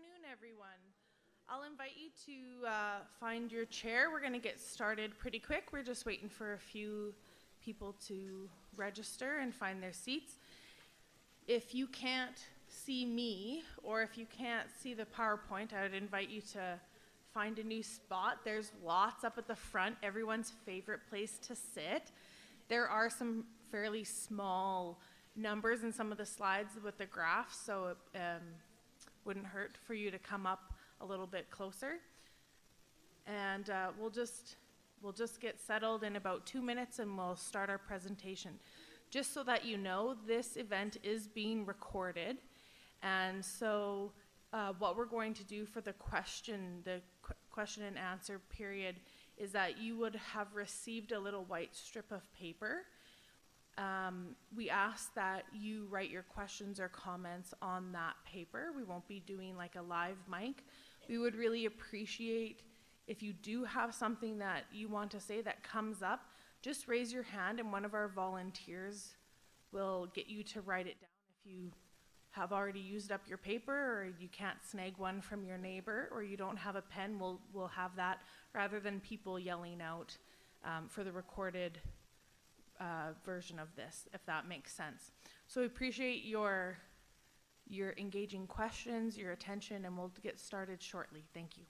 afternoon, everyone. I'll invite you to find your chair. We're going to get started pretty quick. We're just waiting for a few people to register and find their seats. If you can't see me, or if you can't see the PowerPoint, I would invite you to find a new spot. There's lots up at the front, everyone's favorite place to sit. There are some fairly small numbers in some of the slides with the graphs, so it wouldn't hurt for you to come up a little bit closer. And we'll just get settled in about 2 minutes and we'll start our presentation. Just so that you know, this event is being recorded. And so what we're going to do for the question and answer period is that you would have received a little white strip of paper. We ask that you write your questions or comments on that paper. We won't be doing like a live mic. We would really appreciate if you do have something that you want to say that comes up, just raise your hand and one of our volunteers will get you to write it down. If you have already used up your paper, or you can't snag one from your neighbor, or you don't have a pen, we'll have that rather than people yelling out for the recorded version of this, if that makes sense. So we appreciate your engaging questions, your attention, and we'll get started shortly. Thank you.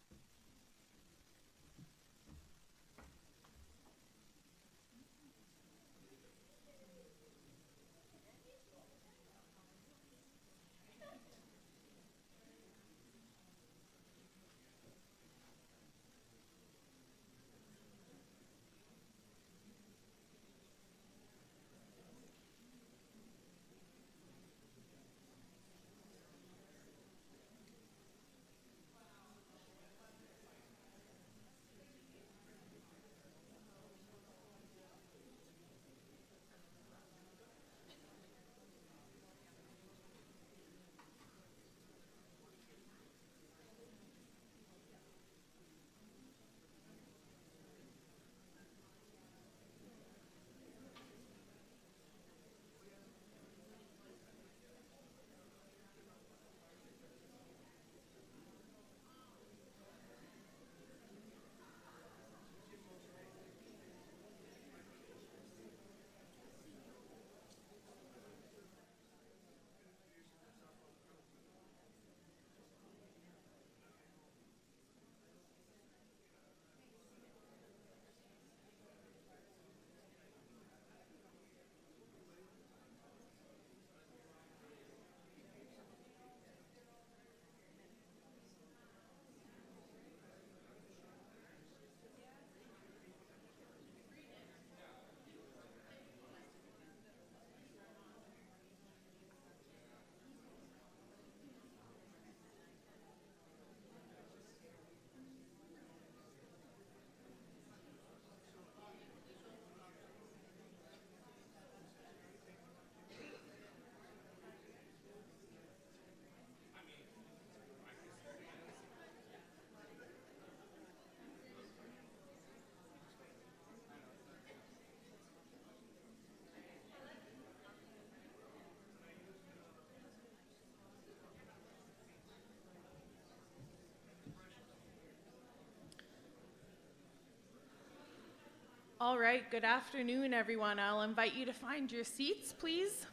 All right, good afternoon, everyone. I'll invite you to find your seats, please.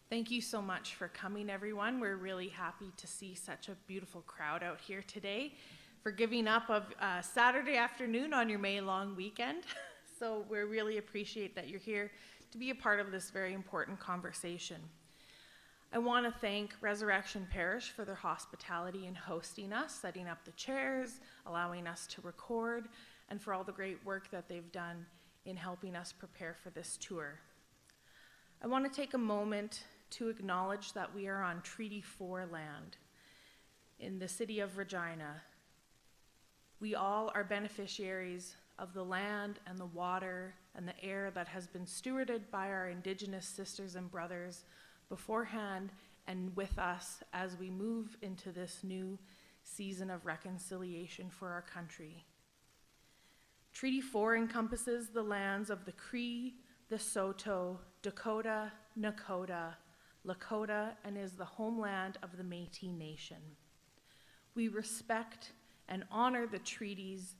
Thank you so much for coming, everyone. We're really happy to see such a beautiful crowd out here today, for giving up of Saturday afternoon on your May long weekend. So we really appreciate that you're here to be a part of this very important conversation. I want to thank Resurrection Parish for their hospitality in hosting us, setting up the chairs, allowing us to record, and for all the great work that they've done in helping us prepare for this tour. I want to take a moment to acknowledge that we are on Treaty 4 land in the city of Regina. We all are beneficiaries of the land and the water and the air that has been stewarded by our Indigenous sisters and brothers beforehand and with us as we move into this new season of reconciliation for our country. Treaty 4 encompasses the lands of the Cree, the Saulteaux, Dakota, Nakota, Lakota, and is the homeland of the Métis Nation. We respect and honor the treaties,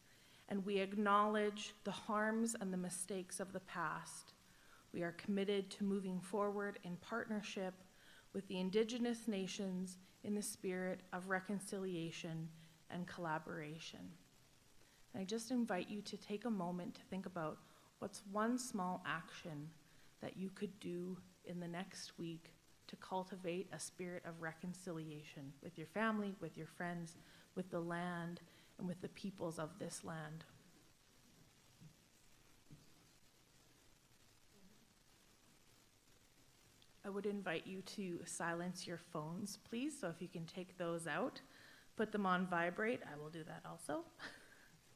and we acknowledge the harms and the mistakes of the past. We are committed to moving forward in partnership with the Indigenous nations in the spirit of reconciliation and collaboration. And I just invite you to take a moment to think about what's one small action that you could do in the next week to cultivate a spirit of reconciliation with your family, with your friends, with the land, and with the peoples of this land. I would invite you to silence your phones, please. So if you can take those out, put them on vibrate. I will do that also.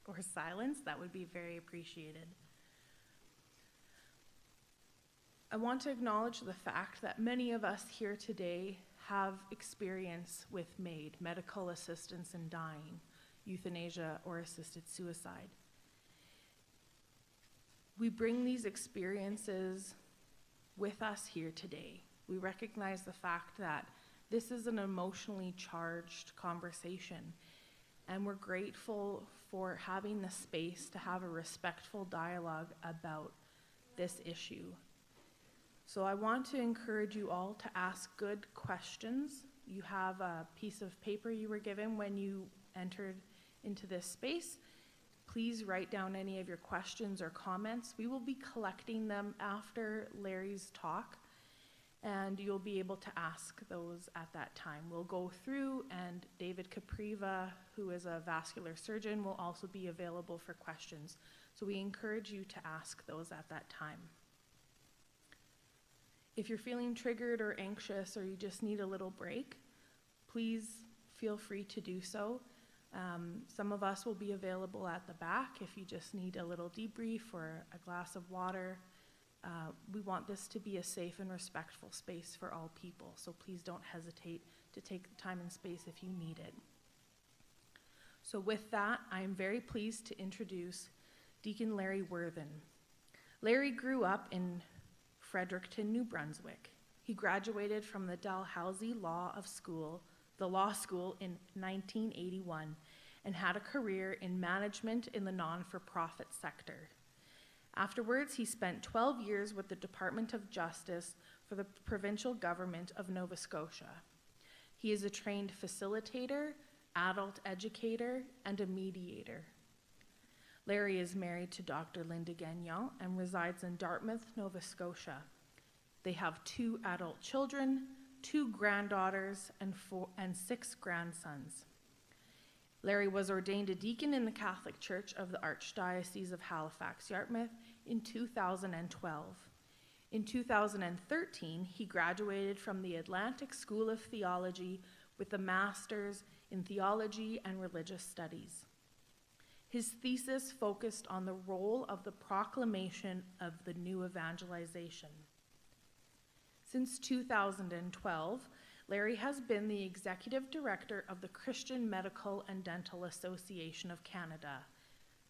Or silence, that would be very appreciated. I want to acknowledge the fact that many of us here today have experience with MAiD, medical assistance in dying, euthanasia, or assisted suicide. We bring these experiences with us here today. We recognize the fact that this is an emotionally charged conversation, and we're grateful for having the space to have a respectful dialogue about this issue. So I want to encourage you all to ask good questions. You have a piece of paper you were given when you entered into this space. Please write down any of your questions or comments. We will be collecting them after Larry's talk, and you'll be able to ask those at that time. We'll go through, and David Capriva, who is a vascular surgeon, will also be available for questions. So we encourage you to ask those at that time. If you're feeling triggered or anxious, or you just need a little break, please feel free to do so. Some of us will be available at the back if you just need a little debrief or a glass of water. We want this to be a safe and respectful space for all people, so please don't hesitate to take the time and space if you need it. So with that, I am very pleased to introduce Deacon Larry Worthen. Larry grew up in Fredericton, New Brunswick. He graduated from the Dalhousie Law School in 1981 and had a career in management in the non-for-profit sector. Afterwards, he spent 12 years with the Department of Justice for the provincial government of Nova Scotia. He is a trained facilitator, adult educator, and a mediator. Larry is married to Dr. Linda Gagnon and resides in Dartmouth, Nova Scotia. They have 2 adult children, 2 granddaughters, and 6 grandsons. Larry was ordained a deacon in the Catholic Church of the Archdiocese of Halifax-Yarmouth in 2012. In 2013, he graduated from the Atlantic School of Theology with a master's in theology and religious studies. His thesis focused on the role of the proclamation of the new evangelization. Since 2012, Larry has been the executive director of the Christian Medical and Dental Association of Canada.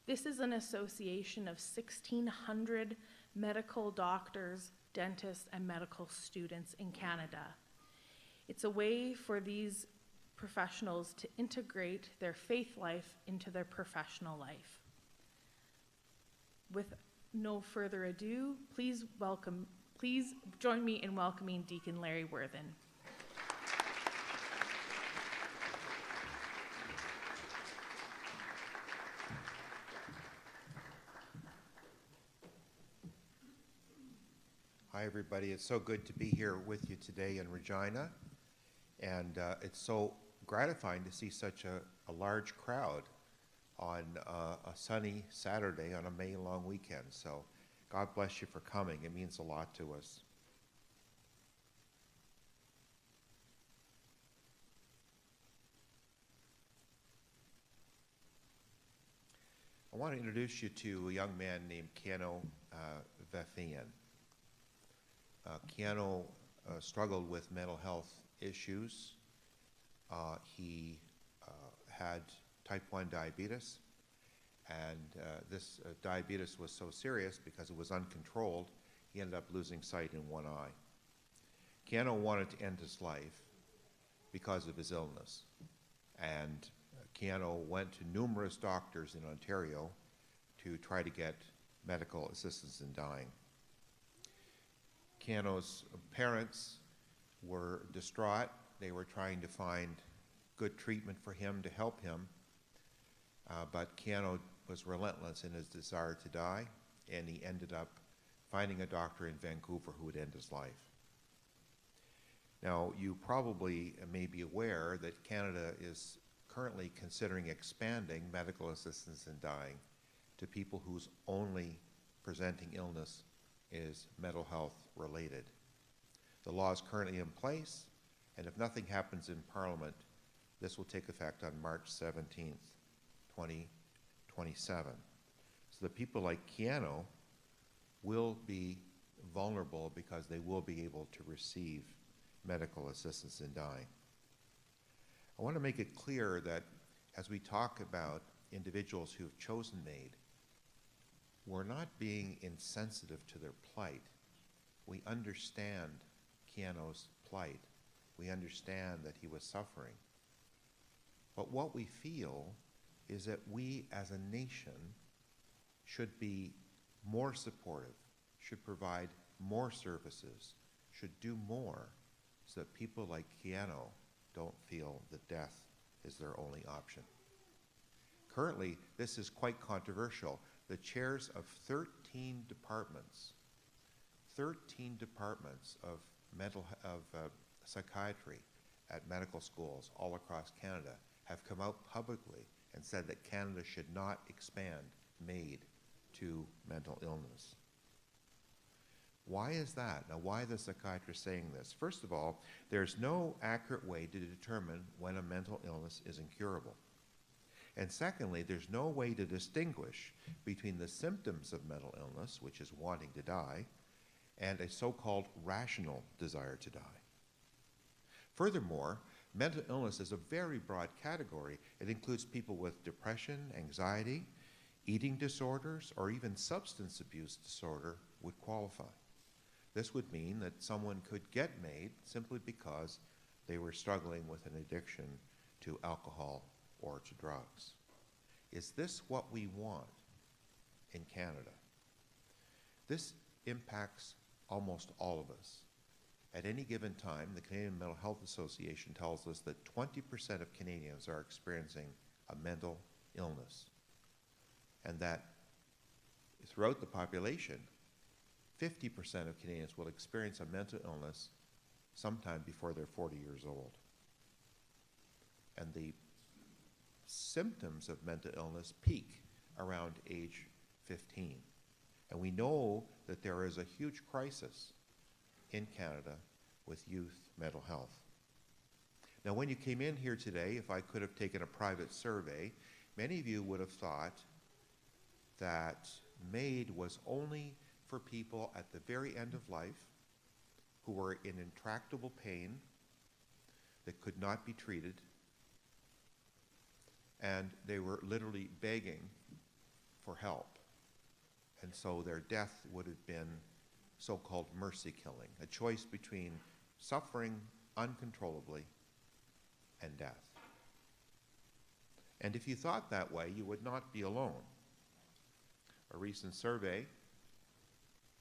This is an association of 1,600 medical doctors, dentists, and medical students in Canada. It's a way for these professionals to integrate their faith life into their professional life. With no further ado, please join me in welcoming Deacon Larry Worthen. Hi, everybody. It's so good to be here with you today in Regina, and it's so gratifying to see such a large crowd on a sunny Saturday on a May long weekend. So God bless you for coming. It means a lot to us. I want to introduce you to a young man named Keanu Worthen. Keanu struggled with mental health issues. He had type 1 diabetes, And this diabetes was so serious because it was uncontrolled, he ended up losing sight in one eye. Keanu wanted to end his life because of his illness. And Keanu went to numerous doctors in Ontario to try to get medical assistance in dying. Keanu's parents were distraught. They were trying to find good treatment for him to help him, but Keanu was relentless in his desire to die, and he ended up finding a doctor in Vancouver who would end his life. Now, you probably may be aware that Canada is currently considering expanding medical assistance in dying to people whose only presenting illness is mental health related. The law is currently in place, and if nothing happens in Parliament, this will take effect on March 17th, 2027. So the people like Keanu will be vulnerable because they will be able to receive medical assistance in dying. I want to make it clear that as we talk about individuals who have chosen MAiD, we're not being insensitive to their plight. We understand Keanu's plight. We understand that he was suffering. But what we feel is that we as a nation should be more supportive, should provide more services, should do more so that people like Keanu don't feel that death is their only option. Currently, this is quite controversial. The chairs of 13 departments of psychiatry at medical schools all across Canada have come out publicly and said that Canada should not expand MAiD to mental illness. Why is that? Now, why are the psychiatrists saying this? First of all, there's no accurate way to determine when a mental illness is incurable. And secondly, there's no way to distinguish between the symptoms of mental illness, which is wanting to die, and a so-called rational desire to die. Furthermore, mental illness is a very broad category. It includes people with depression, anxiety, eating disorders, or even substance abuse disorder would qualify. This would mean that someone could get MAiD simply because they were struggling with an addiction to alcohol or to drugs. Is this what we want in Canada? This impacts almost all of us. At any given time, the Canadian Mental Health Association tells us that 20% of Canadians are experiencing a mental illness, and that throughout the population, 50% of Canadians will experience a mental illness sometime before they're 40 years old. And the symptoms of mental illness peak around age 15. And we know that there is a huge crisis in Canada with youth mental health. Now, when you came in here today, if I could have taken a private survey, many of you would have thought that MAiD was only for people at the very end of life who were in intractable pain that could not be treated, and they were literally begging for help. And so their death would have been so-called mercy killing, a choice between suffering uncontrollably and death. And if you thought that way, you would not be alone. A recent survey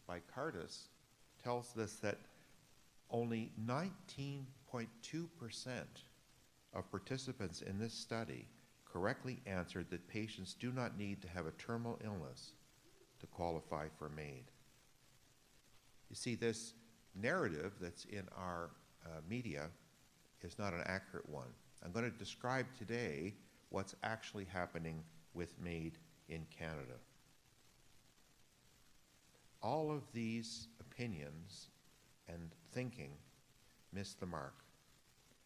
by Cardis tells us that only 19.2% of participants in this study correctly answered that patients do not need to have a terminal illness to qualify for MAiD. You see, this narrative that's in our media is not an accurate one. I'm going to describe today what's actually happening with MAiD in Canada. All of these opinions and thinking miss the mark.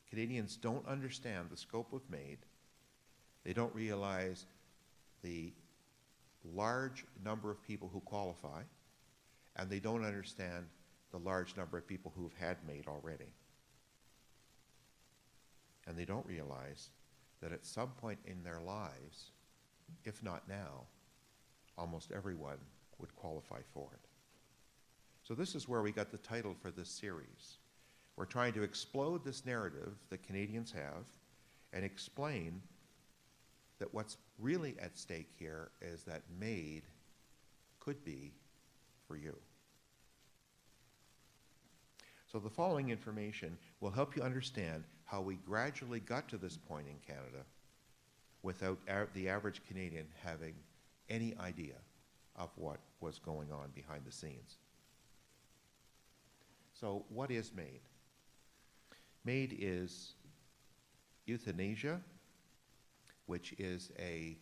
Canadians don't understand the scope of MAiD. They don't realize the large number of people who qualify, and they don't understand the large number of people who have had MAiD already. And they don't realize that at some point in their lives, if not now, almost everyone would qualify for it. So this is where we got the title for this series. We're trying to explode this narrative that Canadians have and explain that what's really at stake here is that MAiD could be for you. So the following information will help you understand how we gradually got to this point in Canada without the average Canadian having any idea of what was going on behind the scenes. So what is MAiD? MAiD is euthanasia, which is a,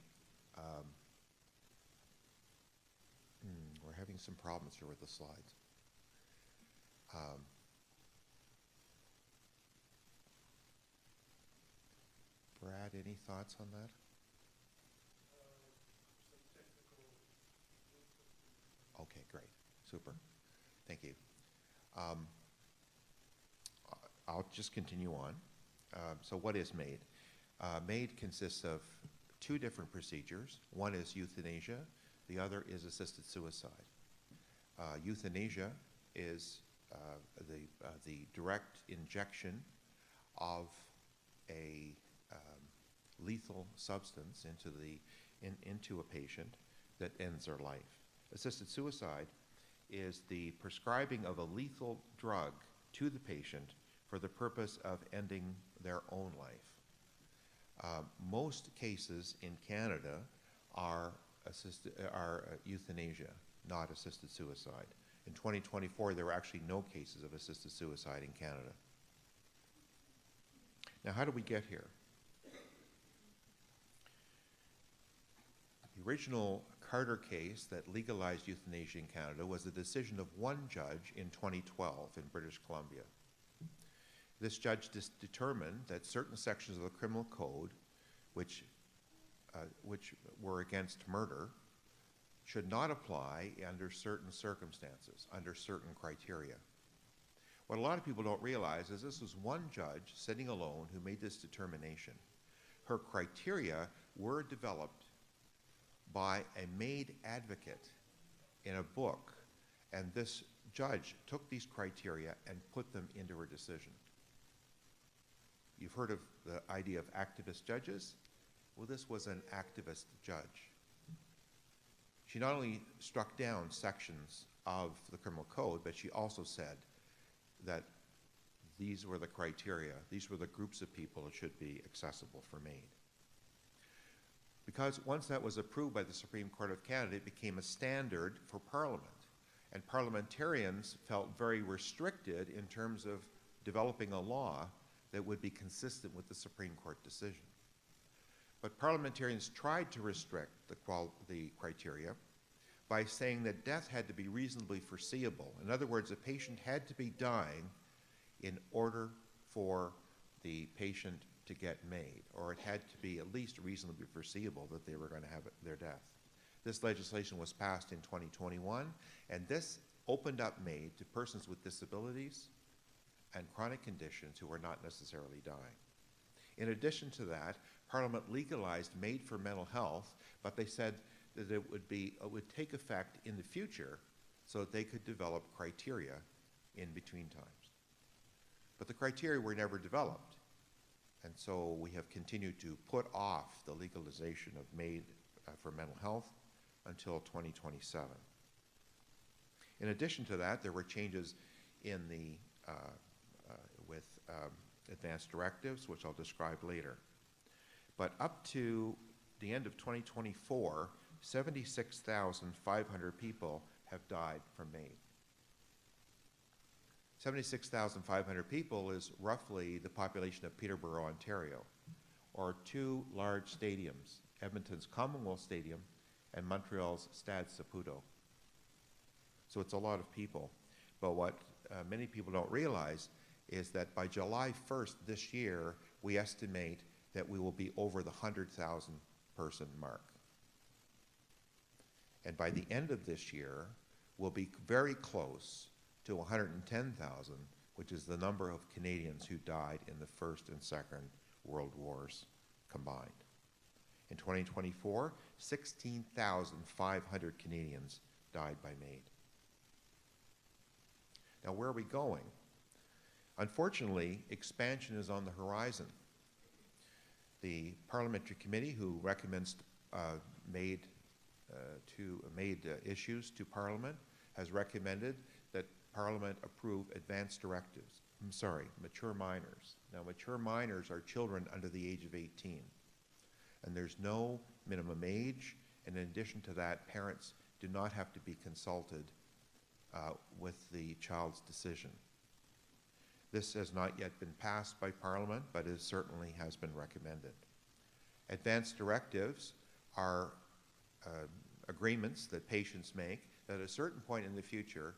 we're having some problems here with the slides. Brad, any thoughts on that? Okay, great, super, thank you. I'll just continue on. So what is MAiD? MAiD consists of two different procedures. One is euthanasia, the other is assisted suicide. Euthanasia is the direct injection of a lethal substance into a patient that ends their life. Assisted suicide is the prescribing of a lethal drug to the patient for the purpose of ending their own life. Most cases in Canada are euthanasia, not assisted suicide. In 2024, there were actually no cases of assisted suicide in Canada. Now, how did we get here? The original Carter case that legalized euthanasia in Canada was a decision of one judge in 2012 in British Columbia. This judge determined that certain sections of the criminal code, which were against murder, should not apply under certain circumstances, under certain criteria. What a lot of people don't realize is this was one judge sitting alone who made this determination. Her criteria were developed by a MAiD advocate in a book, and this judge took these criteria and put them into her decision. You've heard of the idea of activist judges? Well, this was an activist judge. She not only struck down sections of the criminal code, but she also said that these were the criteria, these were the groups of people that should be accessible for MAiD. Because once that was approved by the Supreme Court of Canada, it became a standard for Parliament. And parliamentarians felt very restricted in terms of developing a law that would be consistent with the Supreme Court decision. But parliamentarians tried to restrict the criteria by saying that death had to be reasonably foreseeable. In other words, a patient had to be dying in order for the patient to get MAiD, or it had to be at least reasonably foreseeable that they were going to have their death. This legislation was passed in 2021, and this opened up MAiD to persons with disabilities and chronic conditions who were not necessarily dying. In addition to that, Parliament legalized MAiD for mental health, but they said that it would take effect in the future so that they could develop criteria in between times. But the criteria were never developed, and so we have continued to put off the legalization of MAiD for mental health until 2027. In addition to that, there were changes in the with advanced directives, which I'll describe later. But up to the end of 2024, 76,500 people have died from MAiD. 76,500 people is roughly the population of Peterborough, Ontario, or two large stadiums, Edmonton's Commonwealth Stadium and Montreal's Stade Saputo. So it's a lot of people. But what many people don't realize is that by July 1st this year, we estimate that we will be over the 100,000 person mark. And by the end of this year, we'll be very close to 110,000, which is the number of Canadians who died in the First and Second World Wars combined. In 2024, 16,500 Canadians died by MAiD. Now, where are we going? Unfortunately, expansion is on the horizon. The parliamentary committee who recommends MAiD issues to Parliament has recommended that Parliament approve advanced directives. Mature minors. Now, mature minors are children under the age of 18. And there's no minimum age, and in addition to that, parents do not have to be consulted with the child's decision. This has not yet been passed by Parliament, but it certainly has been recommended. Advanced directives are agreements that patients make that at a certain point in the future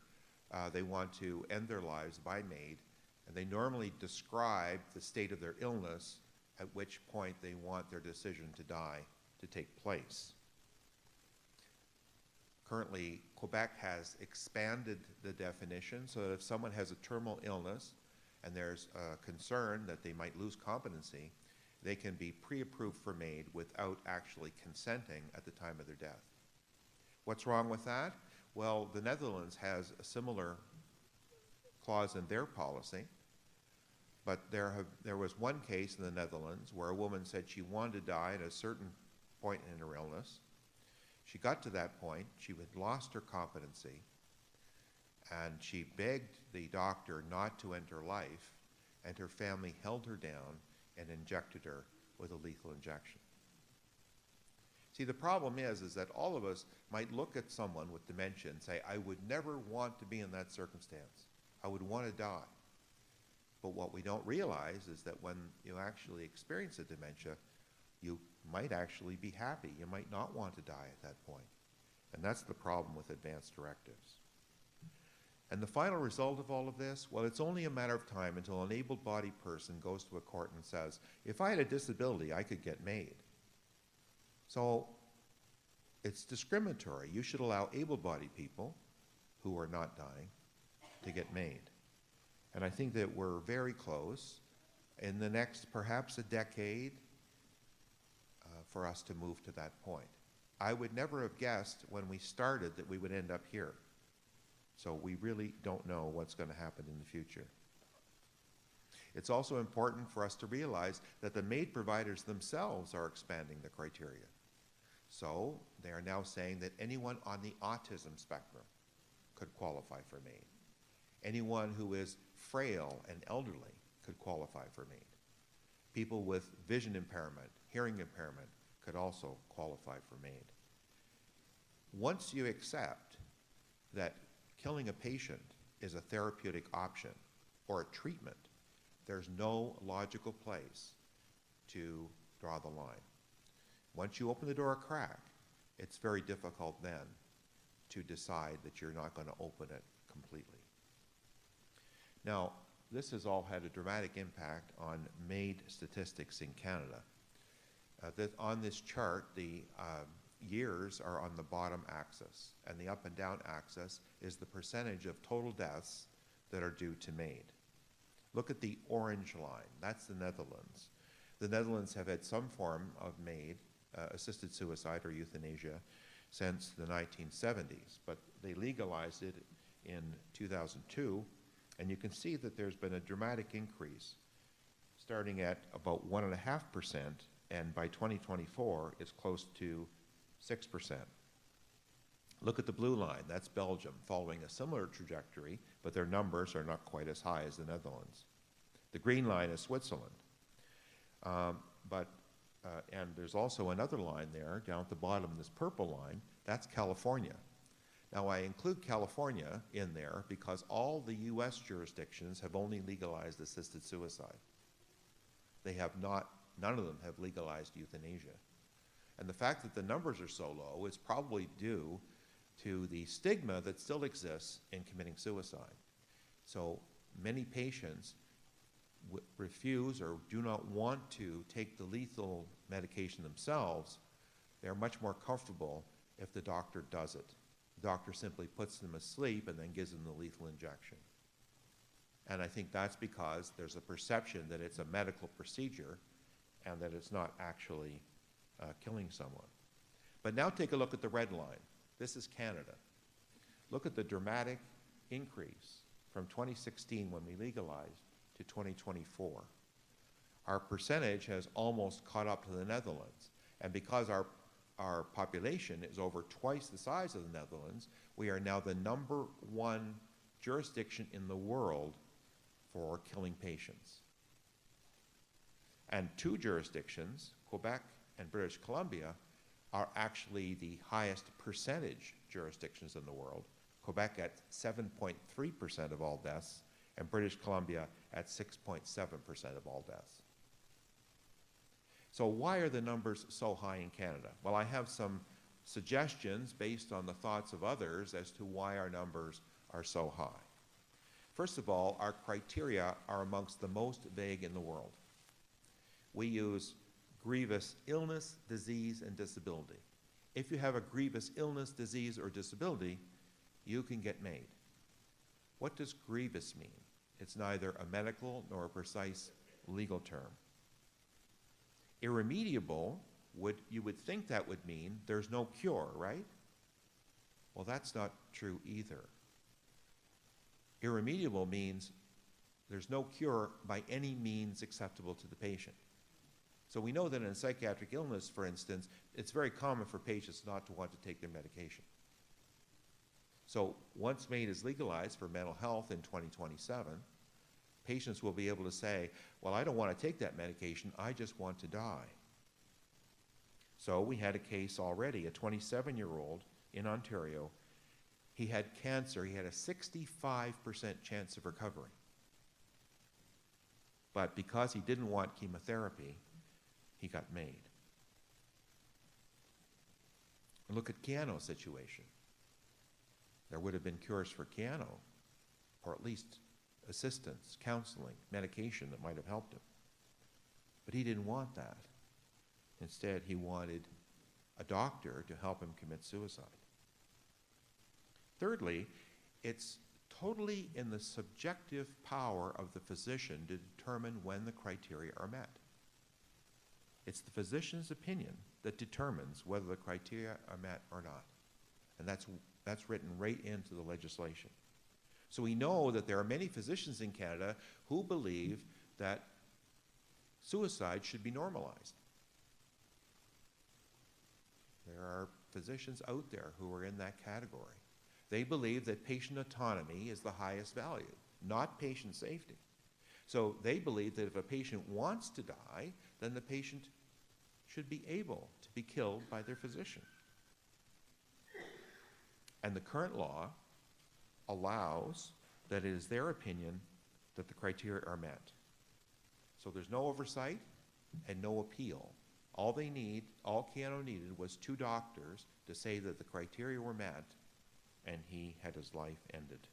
they want to end their lives by MAiD, and they normally describe the state of their illness, at which point they want their decision to die to take place. Currently, Quebec has expanded the definition so that if someone has a terminal illness and there's a concern that they might lose competency, they can be pre-approved for MAiD without actually consenting at the time of their death. What's wrong with that? Well, the Netherlands has a similar clause in their policy, but there was one case in the Netherlands where a woman said she wanted to die at a certain point in her illness. She got to that point, she had lost her competency, and she begged the doctor not to end her life, and her family held her down and injected her with a lethal injection. See, the problem is that all of us might look at someone with dementia and say, I would never want to be in that circumstance. I would want to die. But what we don't realize is that when you actually experience a dementia, you might actually be happy. You might not want to die at that point. And that's the problem with advanced directives. And the final result of all of this, well, it's only a matter of time until an able-bodied person goes to a court and says, if I had a disability, I could get MAiD. So it's discriminatory. You should allow able-bodied people who are not dying to get MAiD. And I think that we're very close in the next perhaps a decade for us to move to that point. I would never have guessed when we started that we would end up here. So we really don't know what's going to happen in the future. It's also important for us to realize that the MAiD providers themselves are expanding the criteria. So they are now saying that anyone on the autism spectrum could qualify for MAiD. Anyone who is frail and elderly could qualify for MAiD. People with vision impairment, hearing impairment could also qualify for MAiD. Once you accept that killing a patient is a therapeutic option or a treatment, there's no logical place to draw the line. Once you open the door a crack, it's very difficult then to decide that you're not going to open it completely. Now, this has all had a dramatic impact on MAiD statistics in Canada. On this chart, the years are on the bottom axis, and the up and down axis is the percentage of total deaths that are due to MAiD. Look at the orange line. That's the Netherlands. The Netherlands have had some form of MAiD, assisted suicide or euthanasia, since the 1970s, but they legalized it in 2002, and you can see that there's been a dramatic increase, starting at about 1.5%, and by 2024, it's close to 6%. Look at the blue line. That's Belgium, following a similar trajectory, but their numbers are not quite as high as the Netherlands. The green line is Switzerland. And there's also another line there, down at the bottom, this purple line. That's California. Now, I include California in there because all the U.S. jurisdictions have only legalized assisted suicide. They have not, none of them have legalized euthanasia. And the fact that the numbers are so low is probably due to the stigma that still exists in committing suicide. So many patients refuse or do not want to take the lethal medication themselves. They're much more comfortable if the doctor does it. The doctor simply puts them asleep and then gives them the lethal injection. And I think that's because there's a perception that it's a medical procedure and that it's not actually killing someone. But now take a look at the red line. This is Canada. Look at the dramatic increase from 2016 when we legalized to 2024. Our percentage has almost caught up to the Netherlands. And because our population is over twice the size of the Netherlands, we are now the #1 jurisdiction in the world for killing patients. And 2 jurisdictions, Quebec and British Columbia, are actually the highest percentage jurisdictions in the world. Quebec at 7.3% of all deaths, and British Columbia at 6.7% of all deaths. So why are the numbers so high in Canada? Well, I have some suggestions based on the thoughts of others as to why our numbers are so high. First of all, our criteria are amongst the most vague in the world. We use grievous illness, disease, and disability. If you have a grievous illness, disease, or disability, you can get MAiD. What does grievous mean? It's neither a medical nor a precise legal term. Irremediable, you would think that would mean there's no cure, right? Well, that's not true either. Irremediable means there's no cure by any means acceptable to the patient. So we know that in psychiatric illness, for instance, it's very common for patients not to want to take their medication. So once MAiD is legalized for mental health in 2027, patients will be able to say, well, I don't want to take that medication, I just want to die. So we had a case already, a 27-year-old in Ontario. He had cancer, he had a 65% chance of recovery. But because he didn't want chemotherapy, he got MAiD. And look at Keano's situation. There would have been cures for Keano, or at least assistance, counseling, medication that might have helped him. But he didn't want that. Instead, he wanted a doctor to help him commit suicide. Thirdly, it's totally in the subjective power of the physician to determine when the criteria are met. It's the physician's opinion that determines whether the criteria are met or not. And that's written right into the legislation. So we know that there are many physicians in Canada who believe that suicide should be normalized. There are physicians out there who are in that category. They believe that patient autonomy is the highest value, not patient safety. So they believe that if a patient wants to die, then the patient should be able to be killed by their physician. And the current law allows that it is their opinion that the criteria are met. So there's no oversight and no appeal. All Keano needed was 2 doctors to say that the criteria were met, and he had his life ended.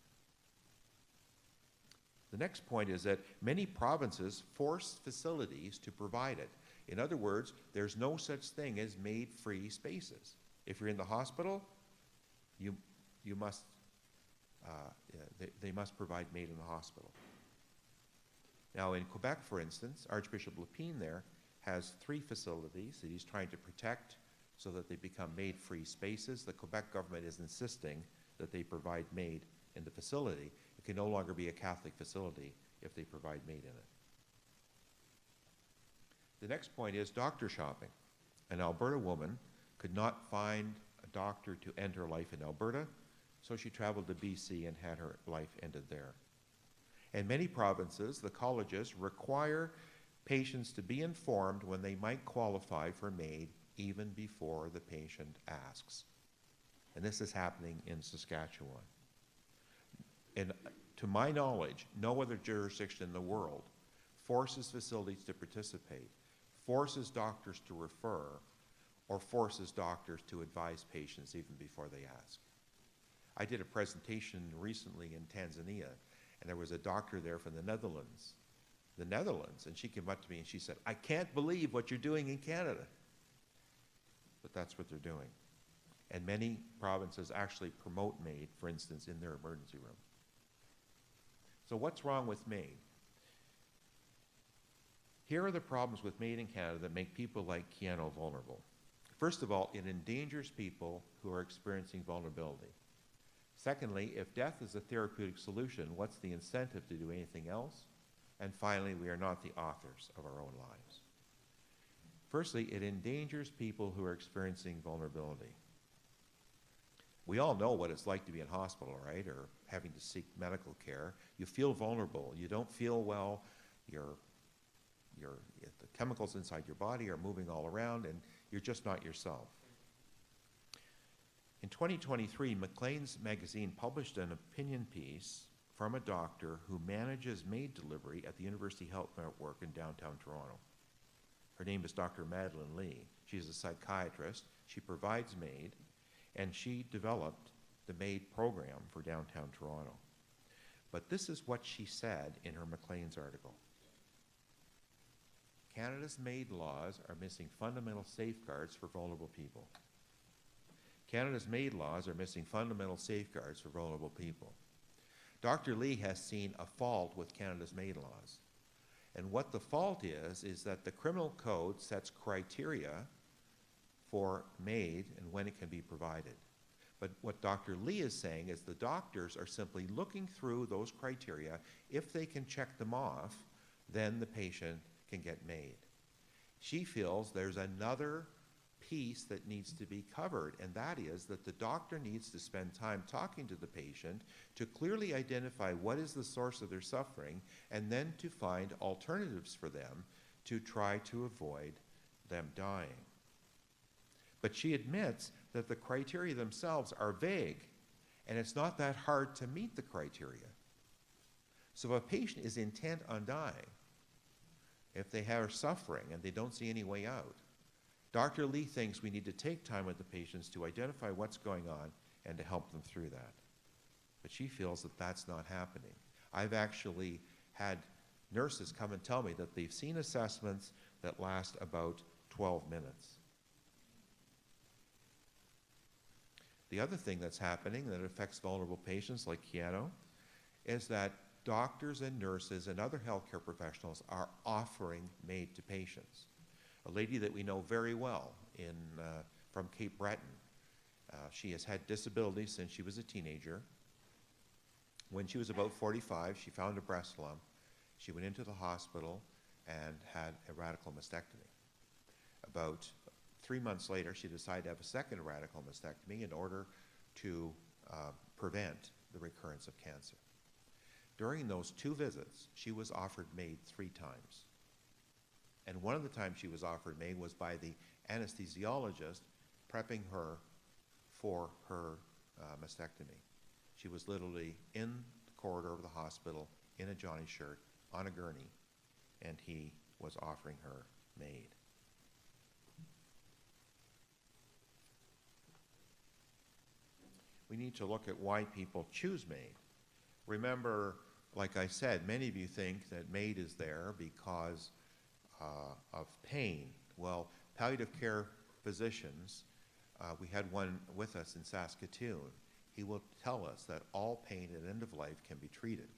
The next point is that many provinces force facilities to provide it. In other words, there's no such thing as MAiD-free spaces. If you're in the hospital, they must provide MAiD in the hospital. Now in Quebec, for instance, Archbishop Lépine there has 3 facilities that he's trying to protect so that they become MAiD-free spaces. The Quebec government is insisting that they provide MAiD in the facility. It can no longer be a Catholic facility if they provide MAiD in it. The next point is doctor shopping. An Alberta woman could not find a doctor to end her life in Alberta, so she traveled to BC and had her life ended there. In many provinces, the colleges require patients to be informed when they might qualify for MAiD even before the patient asks. And this is happening in Saskatchewan. And to my knowledge, no other jurisdiction in the world forces facilities to participate, forces doctors to refer, or forces doctors to advise patients even before they ask. I did a presentation recently in Tanzania, and there was a doctor there from the Netherlands, and she came up to me and she said, I can't believe what you're doing in Canada. But that's what they're doing. And many provinces actually promote MAiD, for instance, in their emergency room. So what's wrong with MAiD? Here are the problems with MAiD in Canada that make people like Keano vulnerable. First of all, it endangers people who are experiencing vulnerability. Secondly, if death is a therapeutic solution, what's the incentive to do anything else? And finally, we are not the authors of our own lives. Firstly, it endangers people who are experiencing vulnerability. We all know what it's like to be in hospital, right, or having to seek medical care. You feel vulnerable. You don't feel well. The chemicals inside your body are moving all around, and you're just not yourself. In 2023, MAiD's magazine published an opinion piece from a doctor who manages MAiD delivery at the University Health Network in downtown Toronto. Her name is Dr. Madeline Lee. She's a psychiatrist. She provides MAiD, and she developed the MAiD program for downtown Toronto. But this is what she said in her Maclean's article. Canada's MAiD laws are missing fundamental safeguards for vulnerable people. Canada's MAiD laws are missing fundamental safeguards for vulnerable people. Dr. Lee has seen a fault with Canada's MAiD laws. And what the fault is that the criminal code sets criteria for MAiD and when it can be provided. But what Dr. Lee is saying is the doctors are simply looking through those criteria. If they can check them off, then the patient can get MAiD. She feels there's another piece that needs to be covered, and that is that the doctor needs to spend time talking to the patient to clearly identify what is the source of their suffering, and then to find alternatives for them to try to avoid them dying. But she admits that the criteria themselves are vague, and it's not that hard to meet the criteria. So if a patient is intent on dying, if they are suffering and they don't see any way out, Dr. Lee thinks we need to take time with the patients to identify what's going on and to help them through that. But she feels that that's not happening. I've actually had nurses come and tell me that they've seen assessments that last about 12 minutes. The other thing that's happening that affects vulnerable patients like Keanu is that doctors and nurses and other healthcare professionals are offering MAiD to patients. A lady that we know very well from Cape Breton. She has had disabilities since she was a teenager. When she was about 45, she found a breast lump. She went into the hospital and had a radical mastectomy. About 3 months later, she decided to have a second radical mastectomy in order to prevent the recurrence of cancer. During those 2 visits, she was offered MAiD 3 times. And one of the times she was offered MAiD was by the anesthesiologist prepping her for her mastectomy. She was literally in the corridor of the hospital in a Johnny shirt on a gurney, and he was offering her MAiD. We need to look at why people choose MAiD. Remember, like I said, many of you think that MAiD is there because of pain. Well, palliative care physicians, we had one with us in Saskatchewan. He will tell us that all pain at end of life can be treated.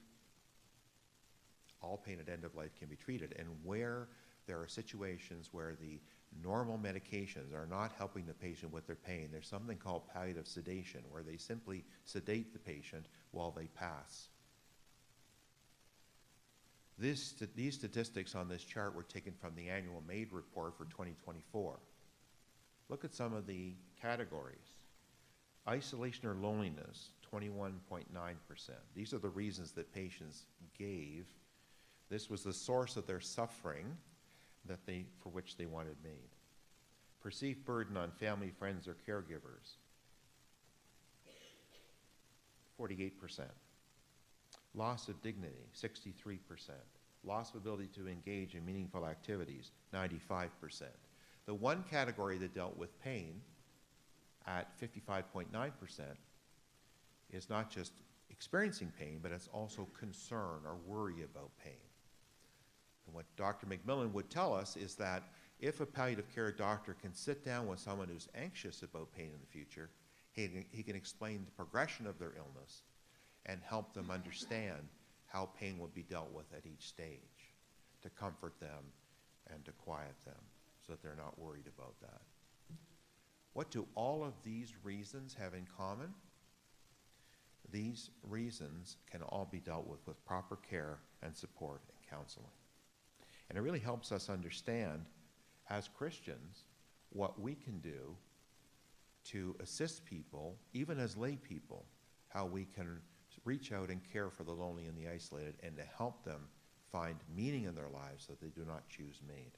All pain at end of life can be treated. And where there are situations where the normal medications are not helping the patient with their pain, there's something called palliative sedation, where they simply sedate the patient while they pass. These statistics on this chart were taken from the annual MAiD report for 2024. Look at some of the categories. Isolation or loneliness, 21.9%. These are the reasons that patients gave. This was the source of their suffering for which they wanted MAiD. Perceived burden on family, friends, or caregivers, 48%. Loss of dignity, 63%. Loss of ability to engage in meaningful activities, 95%. The one category that dealt with pain at 55.9% is not just experiencing pain, but it's also concern or worry about pain. And what Dr. McMillan would tell us is that if a palliative care doctor can sit down with someone who's anxious about pain in the future, he can explain the progression of their illness and help them understand how pain will be dealt with at each stage, to comfort them and to quiet them so that they're not worried about that. What do all of these reasons have in common? These reasons can all be dealt with proper care and support and counseling. And it really helps us understand, as Christians, what we can do to assist people, even as lay people, how we can reach out and care for the lonely and the isolated, and to help them find meaning in their lives so that they do not choose MAiD.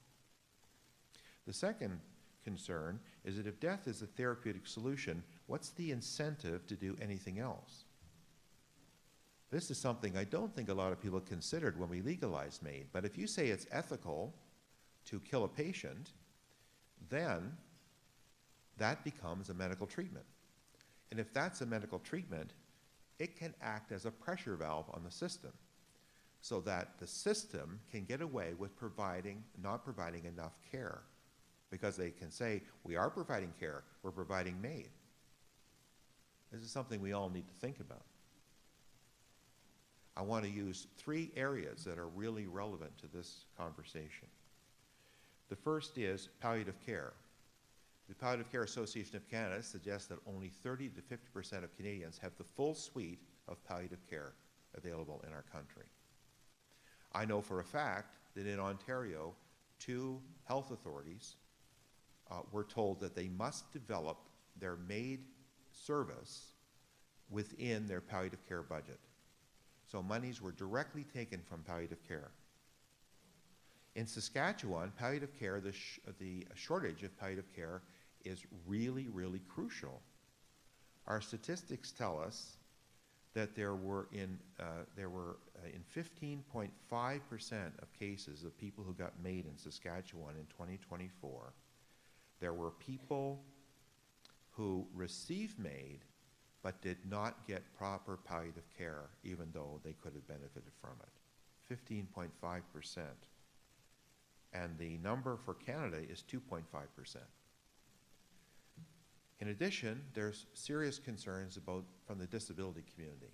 The second concern is that if death is a therapeutic solution, what's the incentive to do anything else? This is something I don't think a lot of people considered when we legalized MAiD, but if you say it's ethical to kill a patient, then that becomes a medical treatment. And if that's a medical treatment, it can act as a pressure valve on the system so that the system can get away with not providing enough care, because they can say, we are providing care, we're providing MAiD. This is something we all need to think about. I want to use 3 areas that are really relevant to this conversation. The first is palliative care. The Palliative Care Association of Canada suggests that only 30 to 50% of Canadians have the full suite of palliative care available in our country. I know for a fact that in Ontario, 2 health authorities were told that they must develop their MAiD service within their palliative care budget. So monies were directly taken from palliative care. In Saskatchewan, palliative care, the shortage of palliative care is really, really crucial. Our statistics tell us that there were in 15.5% of cases of people who got MAiD in Saskatchewan in 2024, there were people who received MAiD but did not get proper palliative care, even though they could have benefited from it. 15.5%. And the number for Canada is 2.5%. In addition, there's serious concerns from the disability community.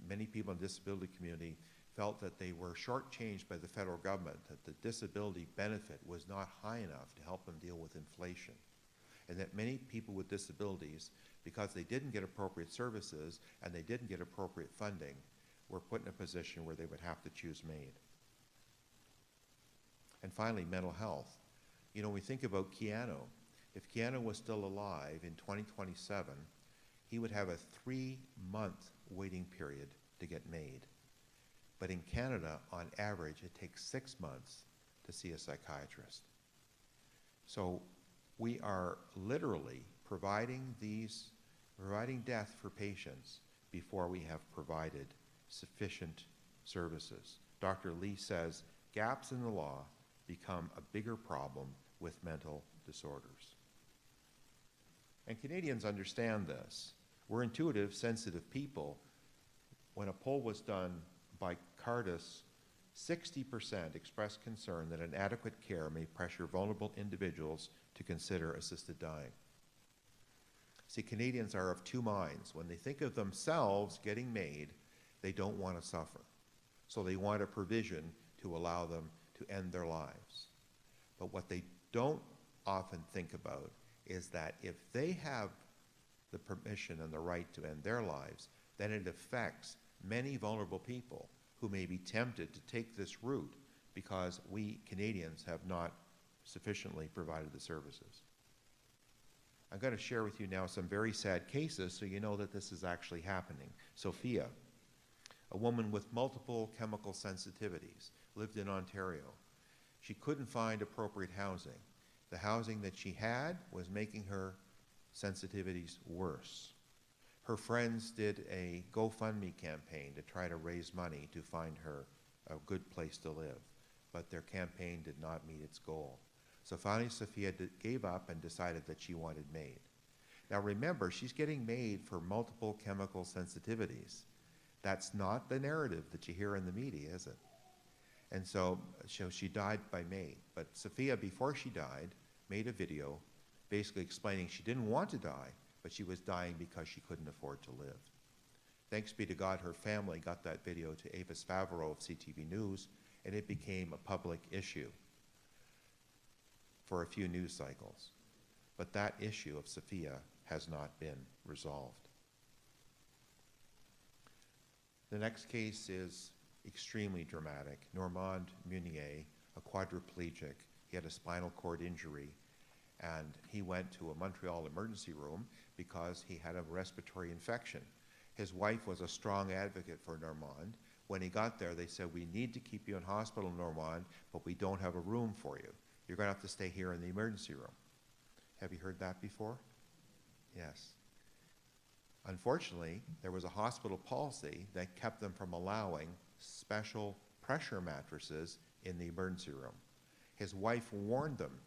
Many people in the disability community felt that they were shortchanged by the federal government, that the disability benefit was not high enough to help them deal with inflation, and that many people with disabilities, because they didn't get appropriate services and they didn't get appropriate funding, were put in a position where they would have to choose MAiD. And finally, mental health. You know, we think about Keanu. If Keanu was still alive in 2027, he would have a 3-month waiting period to get MAiD. But in Canada, on average, it takes 6 months to see a psychiatrist. So we are literally providing death for patients before we have provided sufficient services. Dr. Lee says gaps in the law become a bigger problem with mental disorders. And Canadians understand this. We're intuitive, sensitive people. When a poll was done by Cardis, 60% expressed concern that inadequate care may pressure vulnerable individuals to consider assisted dying. See, Canadians are of 2 minds. When they think of themselves getting MAiD, they don't want to suffer. So they want a provision to allow them to end their lives. But what they don't often think about is that if they have the permission and the right to end their lives, then it affects many vulnerable people who may be tempted to take this route because we Canadians have not sufficiently provided the services. I'm going to share with you now some very sad cases so you know that this is actually happening. Sophia, a woman with multiple chemical sensitivities, lived in Ontario. She couldn't find appropriate housing. The housing that she had was making her sensitivities worse. Her friends did a GoFundMe campaign to try to raise money to find her a good place to live, but their campaign did not meet its goal. So finally, Sophia gave up and decided that she wanted MAiD. Now remember, she's getting MAiD for multiple chemical sensitivities. That's not the narrative that you hear in the media, is it? And so she died by MAiD. But Sophia, before she died, made a video basically explaining she didn't want to die, but she was dying because she couldn't afford to live. Thanks be to God, her family got that video to Avis Favreau of CTV News, and it became a public issue for a few news cycles. but that issue of Sophia has not been resolved. The next case is extremely dramatic. Normand Munier, a quadriplegic, he had a spinal cord injury, and he went to a Montreal emergency room because he had a respiratory infection. His wife was a strong advocate for Normand. When he got there, they said, "We need to keep you in hospital, Normand, but we don't have a room for you. You're going to have to stay here in the emergency room." Have you heard that before? Yes. Unfortunately, there was a hospital policy that kept them from allowing special pressure mattresses in the emergency room. His wife warned them,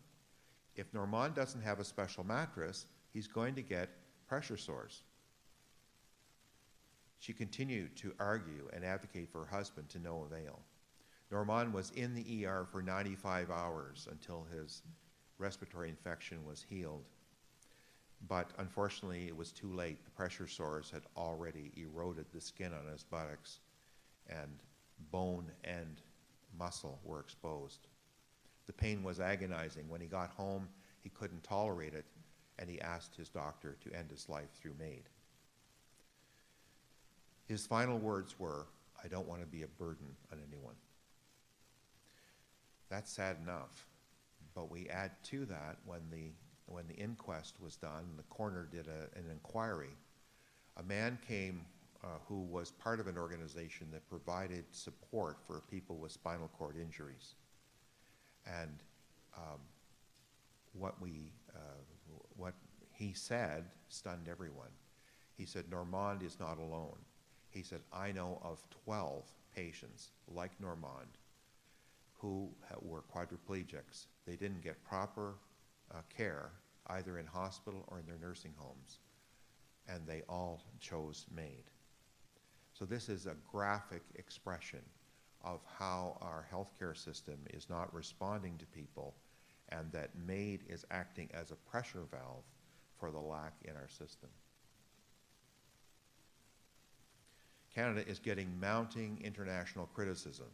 if Normand doesn't have a special mattress, he's going to get pressure sores. She continued to argue and advocate for her husband to no avail. Normand was in the ER for 95 hours until his respiratory infection was healed. But unfortunately, it was too late. The pressure sores had already eroded the skin on his buttocks, and bone and muscle were exposed. The pain was agonizing. When he got home, he couldn't tolerate it, and he asked his doctor to end his life through MAiD. His final words were, "I don't want to be a burden on anyone." That's sad enough, but we add to that when the inquest was done, and the coroner did an inquiry, a man came who was part of an organization that provided support for people with spinal cord injuries. And what he said stunned everyone. He said, "Normand is not alone." He said, "I know of 12 patients like Normand who were quadriplegics. They didn't get proper care either in hospital or in their nursing homes, and they all chose MAiD." So this is a graphic expression of how our healthcare system is not responding to people, and that MAiD is acting as a pressure valve for the lack in our system. Canada is getting mounting international criticism.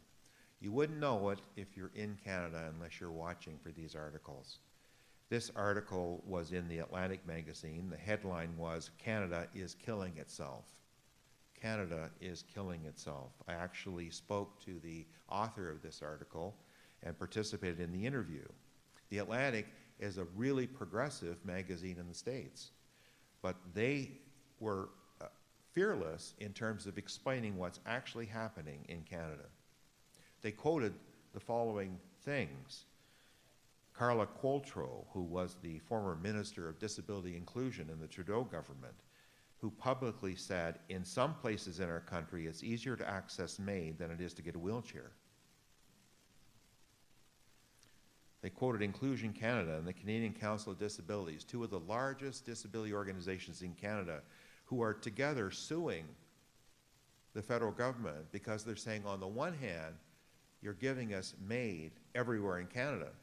You wouldn't know it if you're in Canada unless you're watching for these articles. This article was in the Atlantic magazine. The headline was, "Canada is killing itself." Canada is killing itself. I actually spoke to the author of this article and participated in the interview. The Atlantic is a really progressive magazine in the States, but they were fearless in terms of explaining what's actually happening in Canada. They quoted the following things. Carla Qualtrough, who was the former Minister of Disability Inclusion in the Trudeau government, who publicly said, "In some places in our country, it's easier to access MAiD than it is to get a wheelchair." They quoted Inclusion Canada and the Canadian Council of Disabilities, two of the largest disability organizations in Canada, who are together suing the federal government because they're saying, on the one hand, you're giving us MAiD everywhere in Canada,